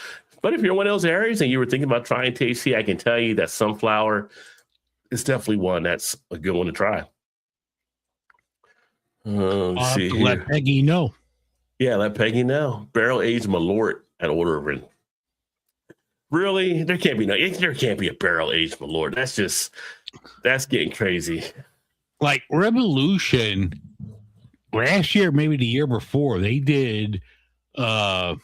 but if you're in one of those areas and you were thinking about trying THC, I can tell you that sunflower is definitely one that's a good one to try. Let's see here. Let Peggy know. Yeah, let Peggy know. Barrel aged Malort at Order. Really? There can't be a barrel aged Malort. That's getting crazy. Like Revolution, last year, maybe the year before, they did a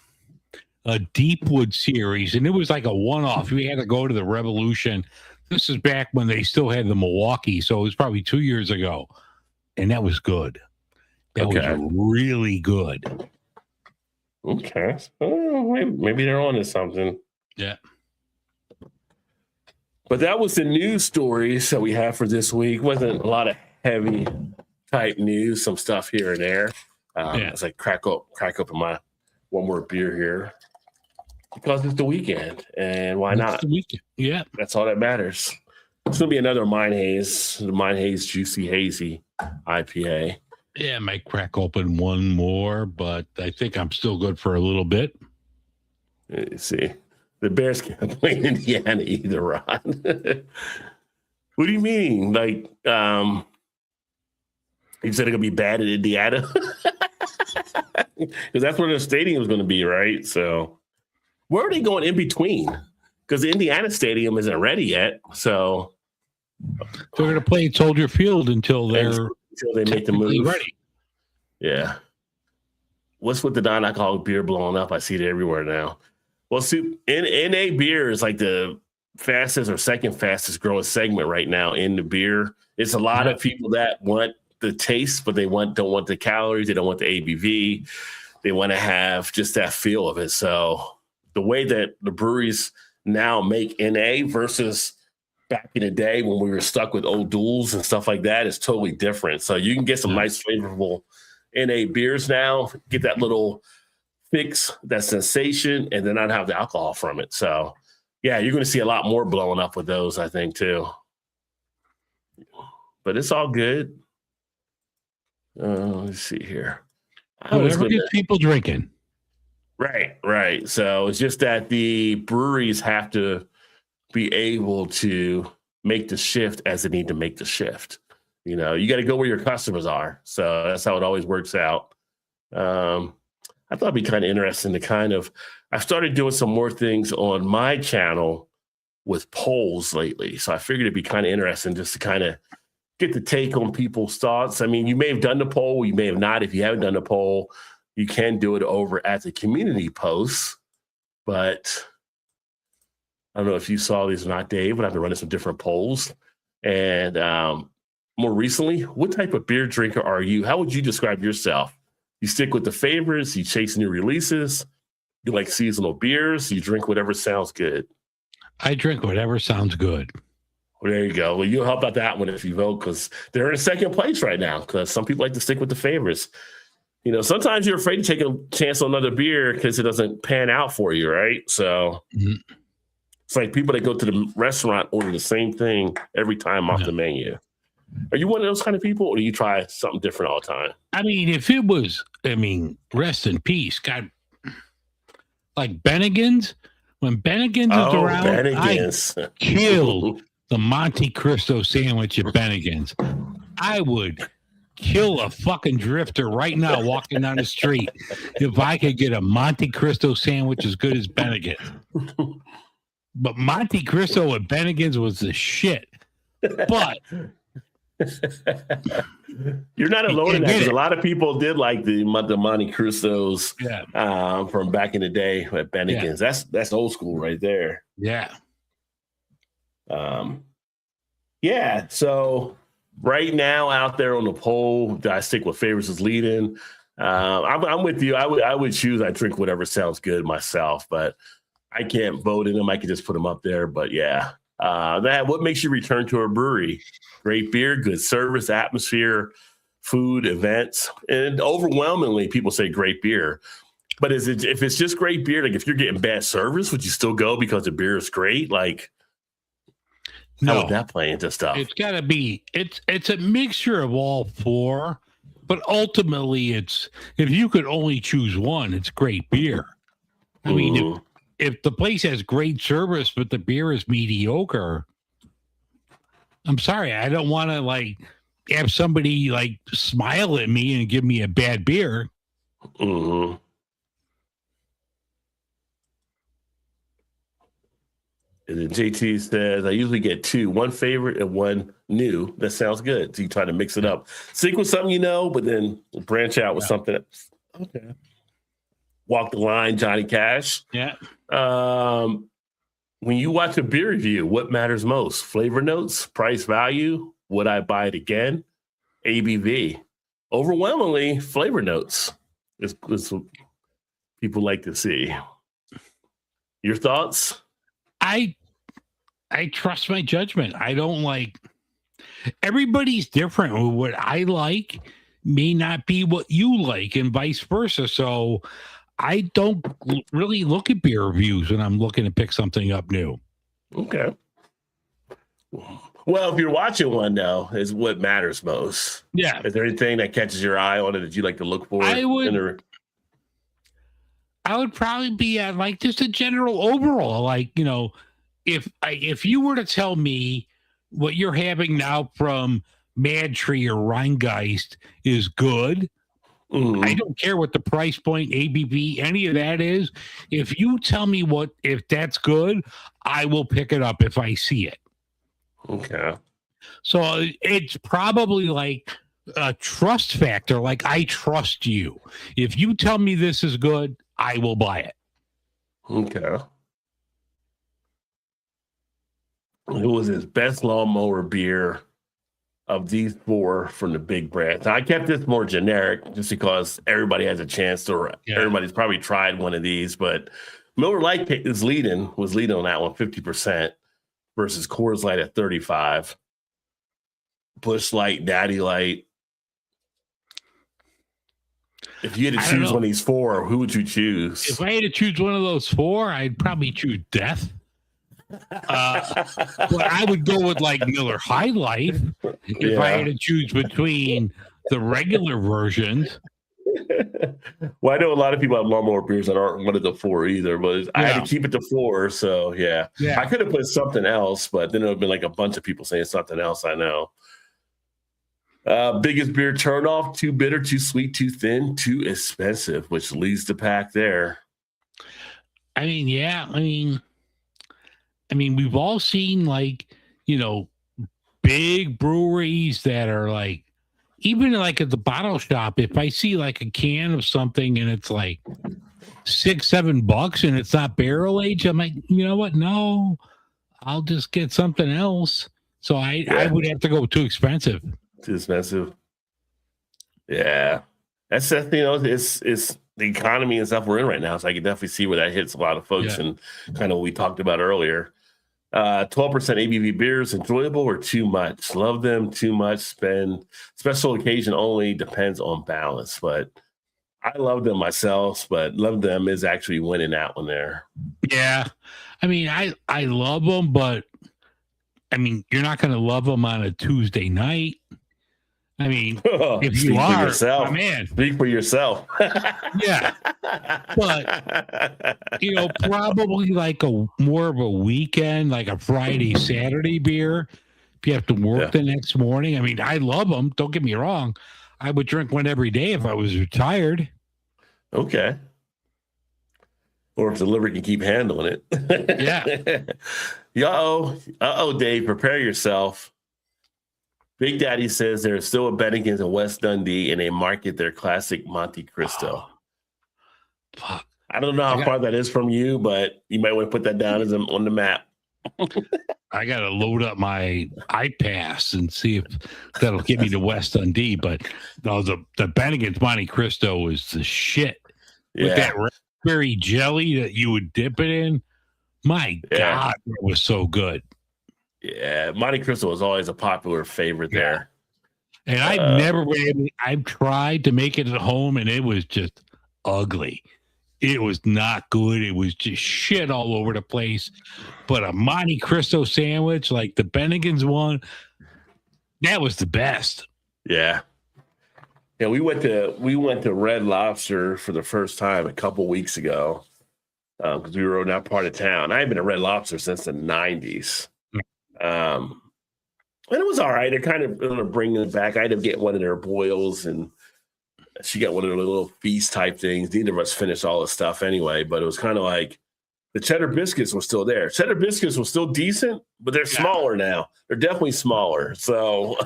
Deepwood series, and it was like a one-off. We had to go to the Revolution. This is back when they still had the Milwaukee, so it was probably 2 years ago, and that was good. That was really good. Okay. Maybe they're on to something. Yeah. But that was the news stories that we have for this week. Wasn't a lot of heavy type news, some stuff here and there. As I crack open my one more beer here. Because it's the weekend, and why not? It's the weekend. Yeah. That's all that matters. It's going to be another Mind Haze, the Mind Haze Juicy Hazy IPA. Yeah, I might crack open one more, but I think I'm still good for a little bit. Let's see. The Bears can't play in Indiana either, Rod. What do you mean? Like, you said it's going to be bad in Indiana? Because that's where the stadium is going to be, right? So, where are they going in between? Because the Indiana stadium isn't ready yet. So, they're going to play at Soldier Field until they make the move. Ready. Yeah. What's with the non-alcoholic beer blowing up? I see it everywhere now. Well, see, NA beer is like the fastest or second fastest growing segment right now in the beer. It's a lot of people that want the taste, but they don't want the calories. They don't want the ABV. They want to have just that feel of it. So the way that the breweries now make NA versus back in the day when we were stuck with old duels and stuff like that is totally different. So you can get some nice flavorful NA beers now, get that little fix, that sensation, and then not have the alcohol from it. So yeah, you're going to see a lot more blowing up with those, I think, too. But it's all good. Let's see here. Whatever gets people drinking. Right. So it's just that the breweries have to be able to make the shift as they need to make the shift. You know, you got to go where your customers are. So that's how it always works out. I thought it'd be kind of interesting to I started doing some more things on my channel with polls lately. So I figured it'd be kind of interesting just to kind of get the take on people's thoughts. I mean, you may have done the poll, you may have not. If you haven't done the poll, you can do it over at the community posts. But I don't know if you saw these or not, Dave, but I've been running some different polls. And more recently, what type of beer drinker are you? How would you describe yourself? You stick with the favorites, you chase new releases, you like seasonal beers, you drink whatever sounds good. I drink whatever sounds good. Well, there you go. Well, you'll help out that one if you vote, because they're in second place right now, because some people like to stick with the favorites. You know, sometimes you're afraid to take a chance on another beer because it doesn't pan out for you, right? So it's like people that go to the restaurant order the same thing every time off the menu. Are you one of those kind of people, or do you try something different all the time? I mean, if it was, rest in peace. God, like Bennigan's, when Bennigan's is around, Bennigan's. I killed the Monte Cristo sandwich at Bennigan's. I would kill a fucking drifter right now walking down the street if I could get a Monte Cristo sandwich as good as Bennigan's. But Monte Cristo at Bennigan's was the shit. But you're not alone in that, because a lot of people did like the Monte Cristos from back in the day at Bennigan's. That's old school right there. Yeah. So right now out there on the poll, I stick with favorites as leading. I'm with you. I would choose. I drink whatever sounds good myself, but I can't vote in them. I can just put them up there. But what makes you return to a brewery? Great beer, good service, atmosphere, food, events, and overwhelmingly people say great beer. But if it's just great beer, like if you're getting bad service, would you still go because the beer is great? Like, how would that play into stuff? It's got to be. It's a mixture of all four, but ultimately, if you could only choose one, it's great beer. I mean, if the place has great service but the beer is mediocre, I'm sorry, I don't want to like have somebody like smile at me and give me a bad beer. Mm-hmm. And then JT says, I usually get two, one favorite and one new. That sounds good. So you try to mix it up. Stick with something but then branch out with something else. Okay. Walk the line, Johnny Cash. Yeah. When you watch a beer review, what matters most? Flavor notes, price value? Would I buy it again? ABV. Overwhelmingly, flavor notes is what people like to see. Your thoughts? I trust my judgment. I don't like. Everybody's different. What I like may not be what you like, and vice versa. So I don't really look at beer reviews when I'm looking to pick something up new. Okay. Well, if you're watching one now, is what matters most. Yeah. Is there anything that catches your eye on it that you like to look for? I would probably be at like just a general overall, like, if you were to tell me what you're having now from Mad Tree or Rheingeist is good, I don't care what the price point, ABV, any of that is. If you tell me if that's good, I will pick it up if I see it. Okay. So it's probably like a trust factor. Like, I trust you. If you tell me this is good, I will buy it. Okay. Who was his best lawnmower beer of these four from the big brands? Now, I kept this more generic just because everybody has a chance everybody's probably tried one of these, but Miller Lite was leading on that one, 50% versus Coors Light at 35%. Busch Light, Natty Light. If you had to choose one of these four, who would you choose? If I had to choose one of those four, I'd probably choose Death. But I would go with like Miller High Life if I had to choose between the regular versions. Well, I know a lot of people have lawnmower beers that aren't one of the four either, but I had to keep it to four. So yeah. I could have put something else, but then it would have been like a bunch of people saying something else. I know. Biggest beer turnoff: too bitter, too sweet, too thin, too expensive, which leads the pack there. I mean, we've all seen like, big breweries that are like, even like at the bottle shop, if I see like a can of something and it's like $6-7 and it's not barrel aged, I'm like, you know what? No, I'll just get something else. So I would have to go too expensive. Too expensive. Yeah. It's the economy and stuff we're in right now. So I can definitely see where that hits a lot of folks and kind of what we talked about earlier. 12% ABV beers, enjoyable or too much? Love them, too much, spend. Special occasion only, depends on balance. But I love them myself, but love them is actually winning that one there. Yeah. I mean, I love them, but I mean, you're not going to love them on a Tuesday night. I mean, if you are, yourself. Man, speak for yourself. Yeah, but probably like more of a weekend, like a Friday, Saturday beer. If you have to work the next morning, I mean, I love them. Don't get me wrong. I would drink one every day if I was retired. Okay. Or if the liver can keep handling it. Yeah. Uh-oh, Dave, prepare yourself. Big Daddy says there's still a Bennigan's in West Dundee and they market their classic Monte Cristo. Fuck. I don't know how far that is from you, but you might want to put that down as on the map. I got to load up my iPass and see if that'll get me to West Dundee. But no, the Bennigan's Monte Cristo is the shit. Yeah. With that raspberry jelly that you would dip it in. My God, it was so good. Yeah, Monte Cristo was always a popular favorite there. And I've tried to make it at home, and it was just ugly. It was not good. It was just shit all over the place. But a Monte Cristo sandwich, like the Bennigan's one, that was the best. Yeah. Yeah, we went to Red Lobster for the first time a couple weeks ago because we were in that part of town. I had been at Red Lobster since the 90s. And it was all right. They're kind of bringing it back. I ended up getting one of their boils, and she got one of the little feast type things. Neither of us finished all the stuff anyway, but it was kind of like the cheddar biscuits were still there. Cheddar biscuits were still decent, but they're smaller now. They're definitely smaller. So,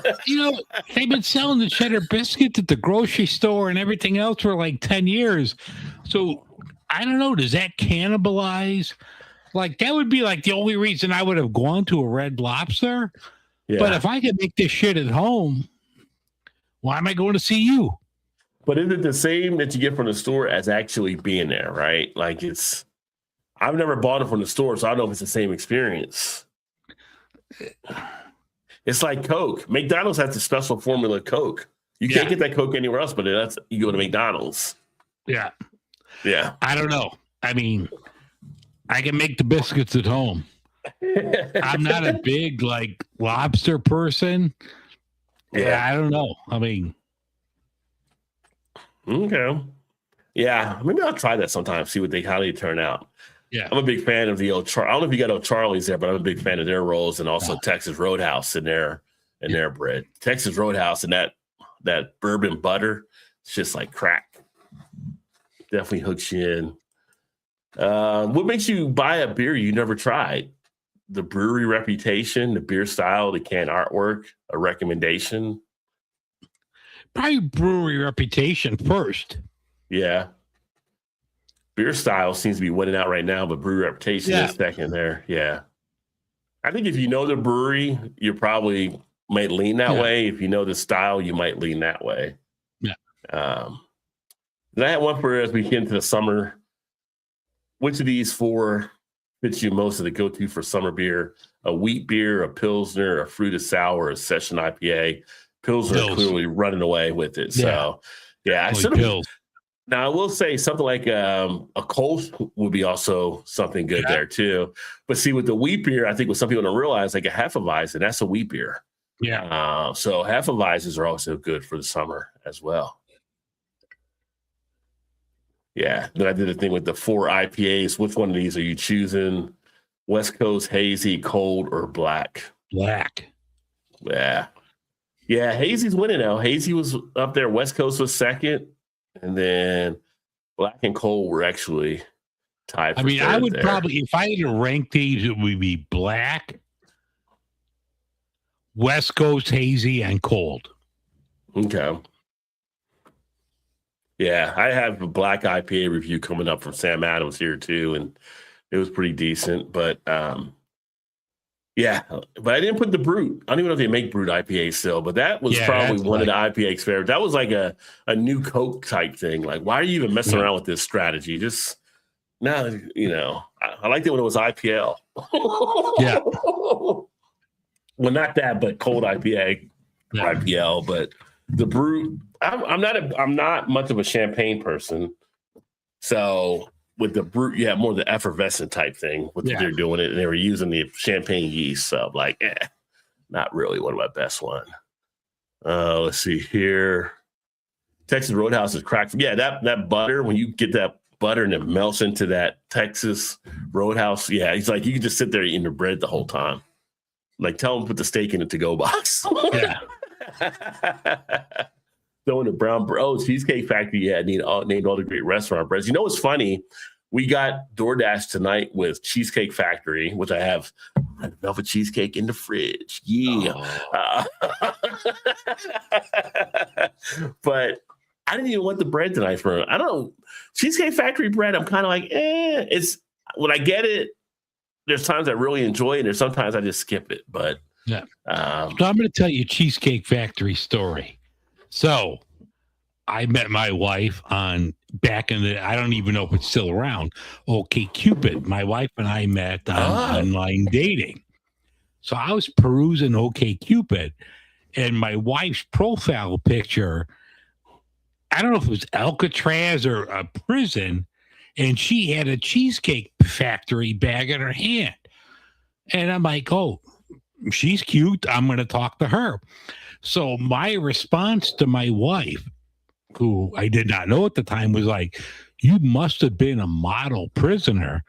they've been selling the cheddar biscuits at the grocery store and everything else for like 10 years. So I don't know. Does that cannibalize? Like, that would be like the only reason I would have gone to a Red Lobster. Yeah. But if I could make this shit at home, why am I going to see you? But is it the same that you get from the store as actually being there, right? Like I've never bought it from the store, so I don't know if it's the same experience. It's like Coke. McDonald's has the special formula Coke. You can't get that Coke anywhere else, but you go to McDonald's. Yeah. Yeah. I don't know. I mean, I can make the biscuits at home. I'm not a big lobster person. Yeah, I don't know. I mean, okay. Yeah, maybe I'll try that sometime. See how they turn out. Yeah, I'm a big fan of the old. I don't know if you got O'Charlie's there, but I'm a big fan of their rolls and also Texas Roadhouse in their bread. Texas Roadhouse and that bourbon butter, it's just like crack. Definitely hooks you in. What makes you buy a beer you never tried? The brewery reputation, the beer style, the can artwork, a recommendation? Probably brewery reputation first. Yeah. Beer style seems to be winning out right now, but brewery reputation is second there. Yeah. I think if you know the brewery, you probably might lean that way. If you know the style, you might lean that way. Yeah. Then I had one for as we get into the summer. Which of these four fits you most as a go-to for summer beer? A wheat beer, a Pilsner, a fruited sour, a session IPA. Pilsner is clearly running away with it. So, I should have. Now, I will say something like a Colt would be also something good there, too. But see, with the wheat beer, I think what some people don't realize, like a Hefeweizen, that's a wheat beer. Yeah. So Hefeweizens are also good for the summer as well. Yeah. Then I did a thing with the 4 IPAs. Which one of these are you choosing? West Coast, hazy, cold, or black? Black. Yeah. Yeah, hazy's winning now. Hazy was up there. West Coast was second. And then black and cold were actually tied for third I would there. probably, if I had to rank these, it would be black, West Coast, hazy, and cold. Okay. Yeah, I have a black IPA review coming up from Sam Adams here too, and it was pretty decent. But but I didn't put the Brute. I don't even know if they make Brute IPA still, but that was probably one of the IPA favorites. That was like a new Coke type thing. Like, why are you even messing around with this strategy? Just now, I liked it when it was IPL. Yeah. Well, not that, but cold IPA, IPL. But the Brute, I'm not much of a champagne person, so. With the Brute, you have more of the effervescent type thing. They're doing it, and they were using the champagne yeast. So I'm like, not really one of my best one. Let's see here. Texas Roadhouse is cracked. Yeah, that butter, when you get that butter and it melts into that Texas Roadhouse, he's like, you can just sit there eating the bread the whole time. Like, tell them to put the steak in the to-go box. Yeah. throwing the brown bread. Oh, Cheesecake Factory, yeah, named all the great restaurant breads. You know what's funny? We got DoorDash tonight with Cheesecake Factory, which I have red velvet cheesecake in the fridge. Yeah. But I didn't even want the bread tonight for I don't know. Cheesecake Factory bread, I'm kind of like, it's when I get it, there's times I really enjoy it, and there's sometimes I just skip it. But yeah. So I'm going to tell you a Cheesecake Factory story. So I met my wife on back in the, I don't even know if it's still around, OkCupid. My wife and I met on online dating. So I was perusing OkCupid, and my wife's profile picture, I don't know if it was Alcatraz or a prison, and she had a Cheesecake Factory bag in her hand. And I'm like, oh, she's cute. I'm going to talk to her. So my response to my wife, who I did not know at the time, was like, you must have been a model prisoner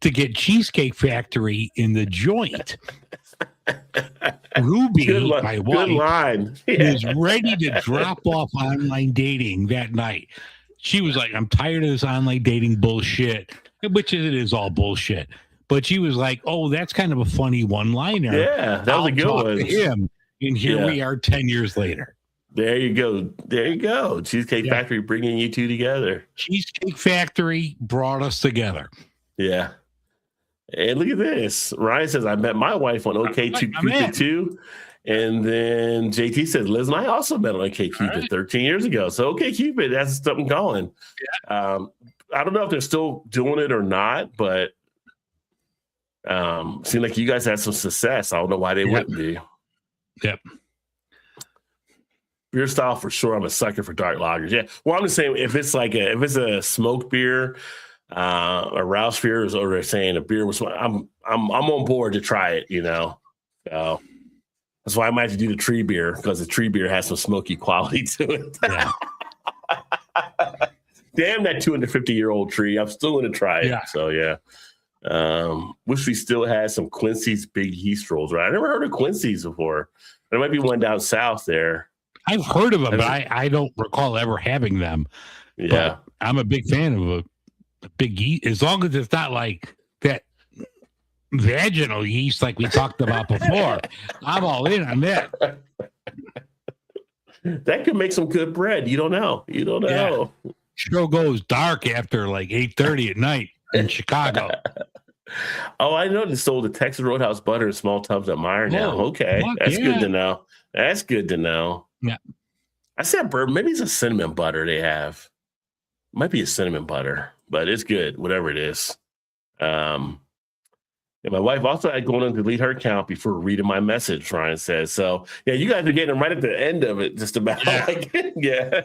to get Cheesecake Factory in the joint. Ruby, my wife, was ready to drop off online dating that night. She was like, I'm tired of this online dating bullshit, which it is all bullshit. But she was like, oh, that's kind of a funny one-liner. Yeah, that was a good one. To him, and here we are 10 years later. There you go. There you go. Cheesecake Factory bringing you two together. Cheesecake Factory brought us together. Yeah. And look at this. Ryan says, I met my wife on OkCupid too. And then JT says, Liz and I also met on OkCupid 13 years ago. So OkCupid, that's something going. Yeah. I don't know if they're still doing it or not, but seemed like you guys had some success. I don't know why they wouldn't be. Yep. Beer style for sure. I'm a sucker for dark lagers. Yeah. Well, I'm just saying if it's a smoked beer, a Rouse beer, or they're saying a beer was, I'm on board to try it. You know, so that's why I might have to do the tree beer, because the tree beer has some smoky quality to it. Yeah. Damn that 250-year-old tree! I'm still going to try it. Yeah. So yeah. Wish we still had some Quincy's big yeast rolls. Right? I never heard of Quincy's before. There might be one down south there. I've heard of them, but I don't recall ever having them. Yeah. But I'm a big fan of a big yeast, as long as it's not like that vaginal yeast like we talked about before. I'm all in on that. That could make some good bread. You don't know. Yeah. Sure goes dark after like 8:30 at night in Chicago. Oh, I know they sold the Texas Roadhouse butter in small tubs at Meyer now. Okay. That's good to know. That's good to know. Yeah. I said bourbon. Maybe it's a cinnamon butter they have. Might be a cinnamon butter, but it's good, whatever it is. And my wife also had going to delete her account before reading my message, Ryan says. So, yeah, you guys are getting them right at the end of it, just about. Yeah.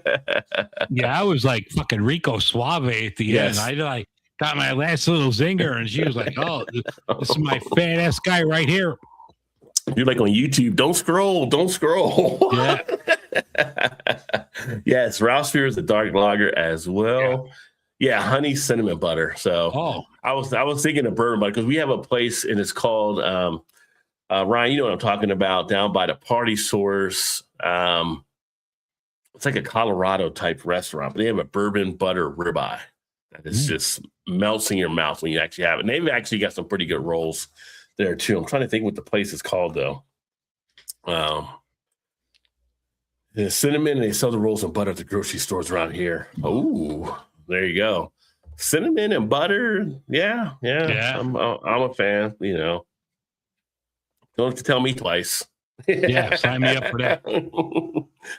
Yeah, I was like fucking Rico Suave at the end. I got my last little zinger, and she was like, oh, this is my fat ass guy right here. You're like on YouTube. Don't scroll. Yeah. Yes, Rouse Beer is a dark lager as well. Yeah, honey cinnamon butter. So I was thinking of bourbon butter because we have a place and it's called Ryan, you know what I'm talking about, down by the Party Source. It's like a Colorado type restaurant, but they have a bourbon butter ribeye that is just melts in your mouth when you actually have it. And they've actually got some pretty good rolls there too. I'm trying to think what the place is called though. The cinnamon, and they sell the rolls and butter at the grocery stores around here. Oh, there you go. Cinnamon and butter. Yeah. I'm a fan, you know. Don't have to tell me twice. Yeah, sign me up for that.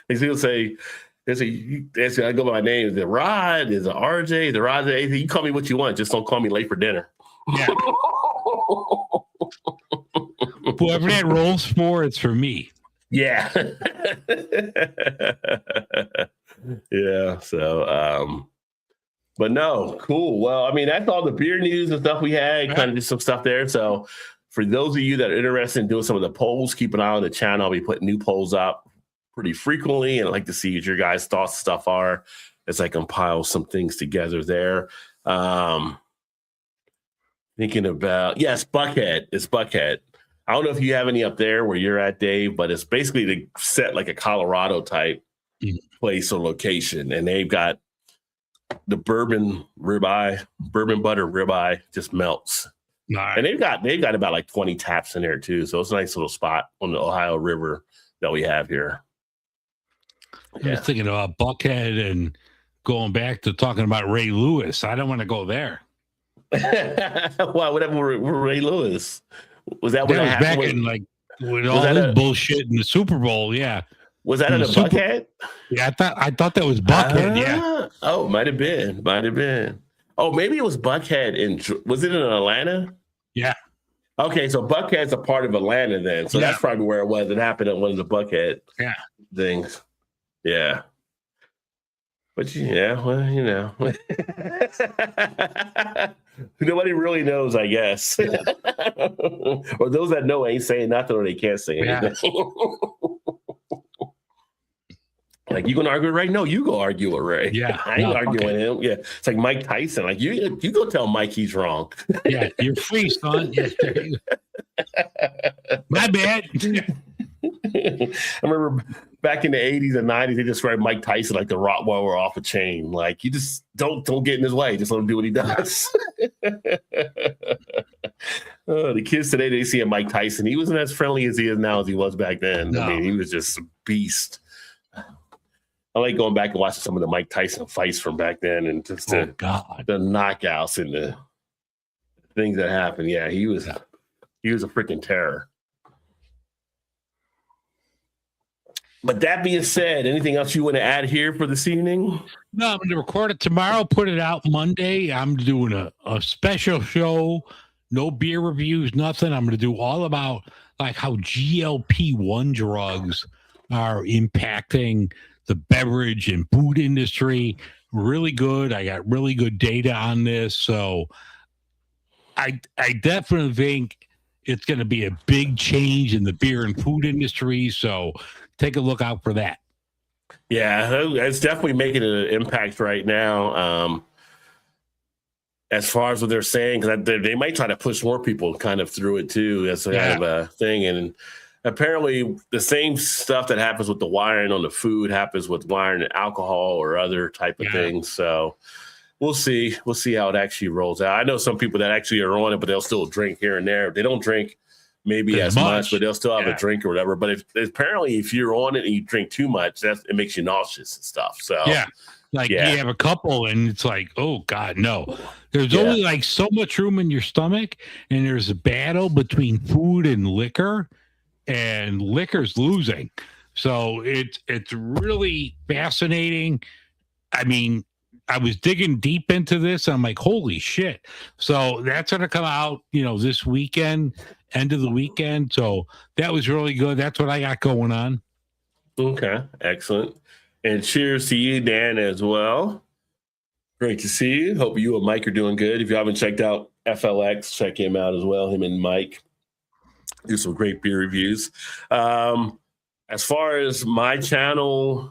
He's gonna say, I go by my name. Is it Rod? Is it RJ? Is it Rod J? You call me what you want. Just don't call me late for dinner. Yeah. Whoever that rolls for, it's for me. Yeah. Yeah. So, but no, cool. Well, I mean, that's all the beer news and stuff we had. Kind of just some stuff there. So, for those of you that are interested in doing some of the polls, keep an eye on the channel. I'll be putting new polls up pretty frequently, and I'd like to see what your guys' thoughts stuff are as I compile some things together there. Thinking about, yes, Buckhead. It's Buckhead. I don't know if you have any up there where you're at, Dave, but it's basically set like a Colorado type place or location, and they've got the bourbon butter ribeye just melts. Nice. And they've got about like 20 taps in there too. So it's a nice little spot on the Ohio River that we have here. I was thinking about Buckhead and going back to talking about Ray Lewis. I don't want to go there. Why? Whatever with Ray Lewis. Was that That when was happened? back in like with all this bullshit in the Super Bowl? Yeah. Was that in a Buckhead? Yeah, I thought that was Buckhead. Yeah. Oh, might have been. Oh, maybe it was Buckhead. Was it in Atlanta? Yeah. Okay, so Buckhead's a part of Atlanta then. So that's probably where it was. It happened at one of the Buckhead things. Yeah. But well, you know. Nobody really knows, I guess. Or those that know ain't saying nothing or they can't say anything. Like, you gonna argue with Ray? No, you go argue with Ray. Yeah. I ain't arguing with him. Yeah. It's like Mike Tyson. Like, you go tell Mike he's wrong. Yeah, you're free, son. Yeah, my bad. I remember back in the 80s and 90s, they described Mike Tyson like the Rottweiler off a chain. Like, you just don't get in his way. Just let him do what he does. The kids today, they see a Mike Tyson. He wasn't as friendly as he is now as he was back then. No. I mean, he was just a beast. I like going back and watching some of the Mike Tyson fights from back then and just the knockouts and the things that happened. Yeah, he was a freaking terror. But that being said, anything else you want to add here for this evening? No, I'm going to record it tomorrow, put it out Monday. I'm doing a special show, no beer reviews, nothing. I'm going to do all about like how GLP-1 drugs are impacting the beverage and food industry. Really good. I got really good data on this. So I definitely think it's going to be a big change in the beer and food industry. So take a look out for that. Yeah, it's definitely making an impact right now. As far as what they're saying, because they might try to push more people kind of through it too. That's kind of a thing. And apparently the same stuff that happens with the wiring on the food happens with wiring and alcohol or other type of things. So we'll see. We'll see how it actually rolls out. I know some people that actually are on it, but they'll still drink here and there. They don't drink maybe as much, but they'll still have a drink or whatever. But apparently if you're on it and you drink too much, it makes you nauseous and stuff. So you have a couple and it's like, oh God, no. There's only like so much room in your stomach, and there's a battle between food and liquor, and liquor's losing. So it's really fascinating. I mean, I was digging deep into this. And I'm like, holy shit. So that's going to come out, this weekend, end of the weekend. So that was really good. That's what I got going on. Okay. Excellent. And cheers to you, Dan, as well. Great to see you. Hope you and Mike are doing good. If you haven't checked out FLX, check him out as well. Him and Mike do some great beer reviews. As far as my channel,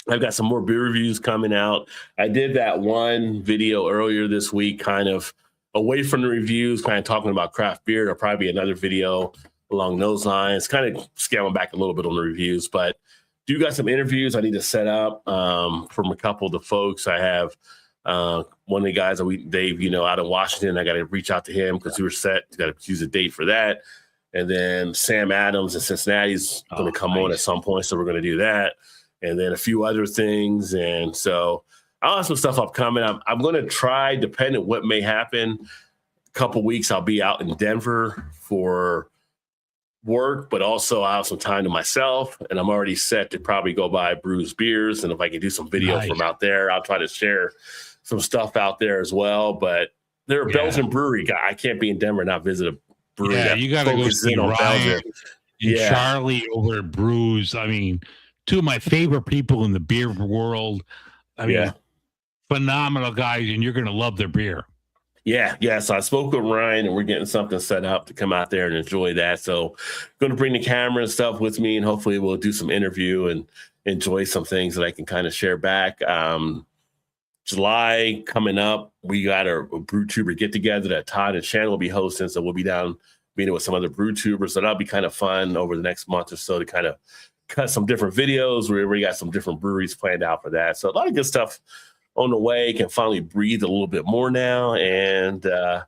I've got some more beer reviews coming out. I did that one video earlier this week, kind of away from the reviews, kind of talking about craft beer. There'll probably be another video along those lines, kind of scaling back a little bit on the reviews, but do got some interviews I need to set up from a couple of the folks. I have one of the guys Dave, out in Washington. I got to reach out to him because we were set. Got to choose a date for that. And then Sam Adams in Cincinnati is going to come on at some point, so we're going to do that. And then a few other things. And so I'll have some stuff upcoming. I'm going to try, depending what may happen, a couple weeks I'll be out in Denver for work, but also I have some time to myself, and I'm already set to probably go buy Brews Beers. And if I can do some video from out there, I'll try to share some stuff out there as well. But they're a Belgian brewery guy. I can't be in Denver and not visit a brewery. Yeah, you got to go see Ryan and Charlie over at Brews. I mean, two of my favorite people in the beer world. I mean, phenomenal guys, and you're going to love their beer. Yeah. So I spoke with Ryan, and we're getting something set up to come out there and enjoy that. So going to bring the camera and stuff with me, and hopefully we'll do some interview and enjoy some things that I can kind of share back. July coming up, we got a brew tuber get together that Todd and Shannon will be hosting. So we'll be down meeting with some other brew tubers. So that'll be kind of fun over the next month or so to kind of cut some different videos. We got some different breweries planned out for that. So a lot of good stuff on the way. Can finally breathe a little bit more now, and got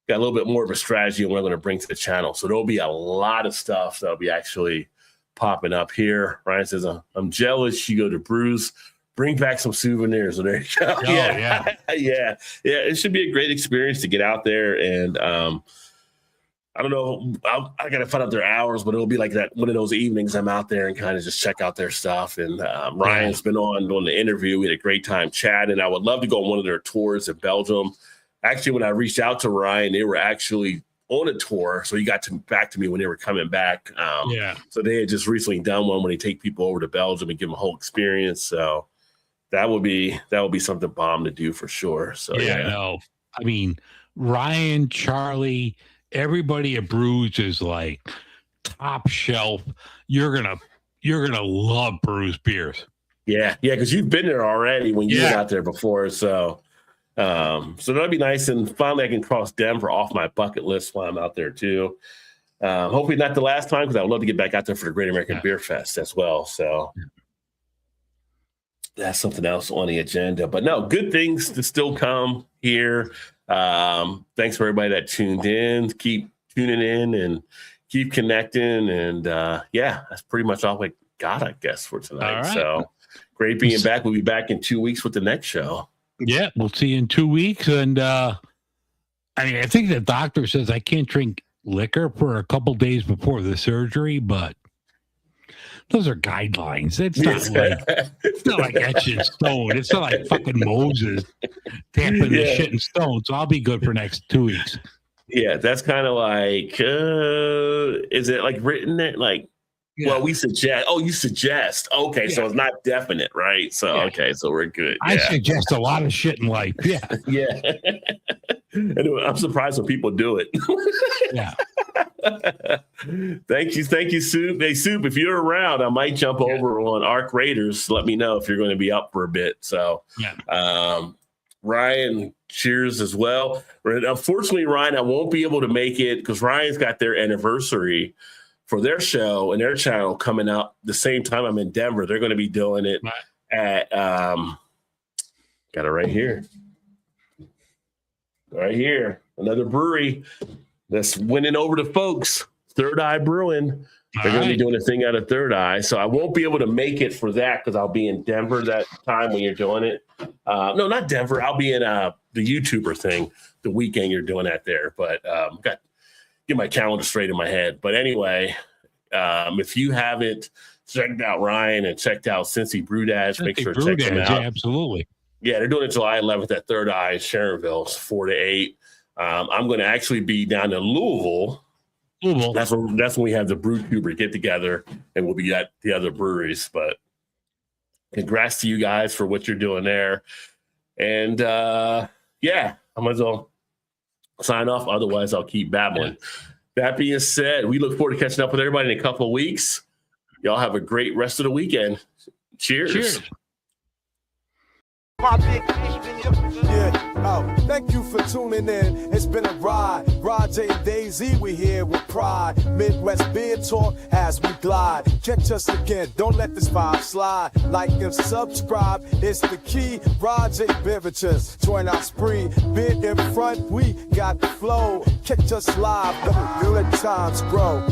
a little bit more of a strategy on what I'm going to bring to the channel. So there'll be a lot of stuff that'll be actually popping up here. Ryan says, I'm jealous. You go to brews, bring back some souvenirs. So there you go. Oh, yeah. Yeah. It should be a great experience to get out there. And I don't know. I got to find out their hours, but it'll be like that one of those evenings I'm out there and kind of just check out their stuff. And Ryan's been on the interview. We had a great time chatting. I would love to go on one of their tours in Belgium. Actually, when I reached out to Ryan, they were actually on a tour. So he got back to me when they were coming back. So they had just recently done one when they take people over to Belgium and give them a whole experience. So that would be something bomb to do for sure. So no, I mean, Ryan, Charlie, everybody at Brews is like top shelf. You're gonna love Brews beers. Yeah, because you've been there already when you were out there before. So that'd be nice. And finally, I can cross Denver off my bucket list while I'm out there too. Hopefully not the last time, because I would love to get back out there for the Great American Beer Fest as well. So that's something else on the agenda. But no, good things to still come here. Thanks for everybody that tuned in. Keep tuning in and keep connecting. And that's pretty much all I got, I guess, for tonight. Right. So great being back. We'll be back in 2 weeks with the next show. Yeah, we'll see you in 2 weeks. And I think the doctor says I can't drink liquor for a couple days before the surgery, but those are guidelines. It's not like etched in stone. It's not like fucking Moses tamping the shit in stone. So I'll be good for next 2 weeks. Yeah, that's kind of like, is it like written there? Like, well, we suggest. Oh, you suggest. Okay, so it's not definite, right? So okay, so we're good. I suggest a lot of shit in life. Yeah. And I'm surprised when people do it. Yeah. Thank you, Soup. Hey, Soup, if you're around, I might jump over on Arc Raiders. Let me know if you're going to be up for a bit. So, Ryan, cheers as well. Unfortunately, Ryan, I won't be able to make it because Ryan's got their anniversary for their show and their channel coming up the same time I'm in Denver. They're going to be doing it at got it right here. Right here. Another brewery that's winning over the folks. Third Eye Brewing. They're going to be doing a thing out of Third Eye. So I won't be able to make it for that because I'll be in Denver that time when you're doing it. No, not Denver. I'll be in the YouTuber thing the weekend you're doing that there. But got get my calendar straight in my head. But anyway, if you haven't checked out Ryan and checked out Cincy Brewdash, make sure to check them out. Yeah, absolutely. Yeah, they're doing it July 11th at Third Eye in Sharonville, 4 to 8. I'm going to actually be down in Louisville. That's when we have the BrewTuber get together, and we'll be at the other breweries. But congrats to you guys for what you're doing there. And I might as well sign off. Otherwise, I'll keep babbling. That being said, we look forward to catching up with everybody in a couple of weeks. Y'all have a great rest of the weekend. Cheers. Thank you for tuning in. It's been a ride. Rod J and Daisy, we here with pride. Midwest beer talk as we glide. Catch us again. Don't let this vibe slide. Like and subscribe. It's the key. Rod J BeerVentures. Join our spree. Beer in front. We got the flow. Catch us live. The good times grow.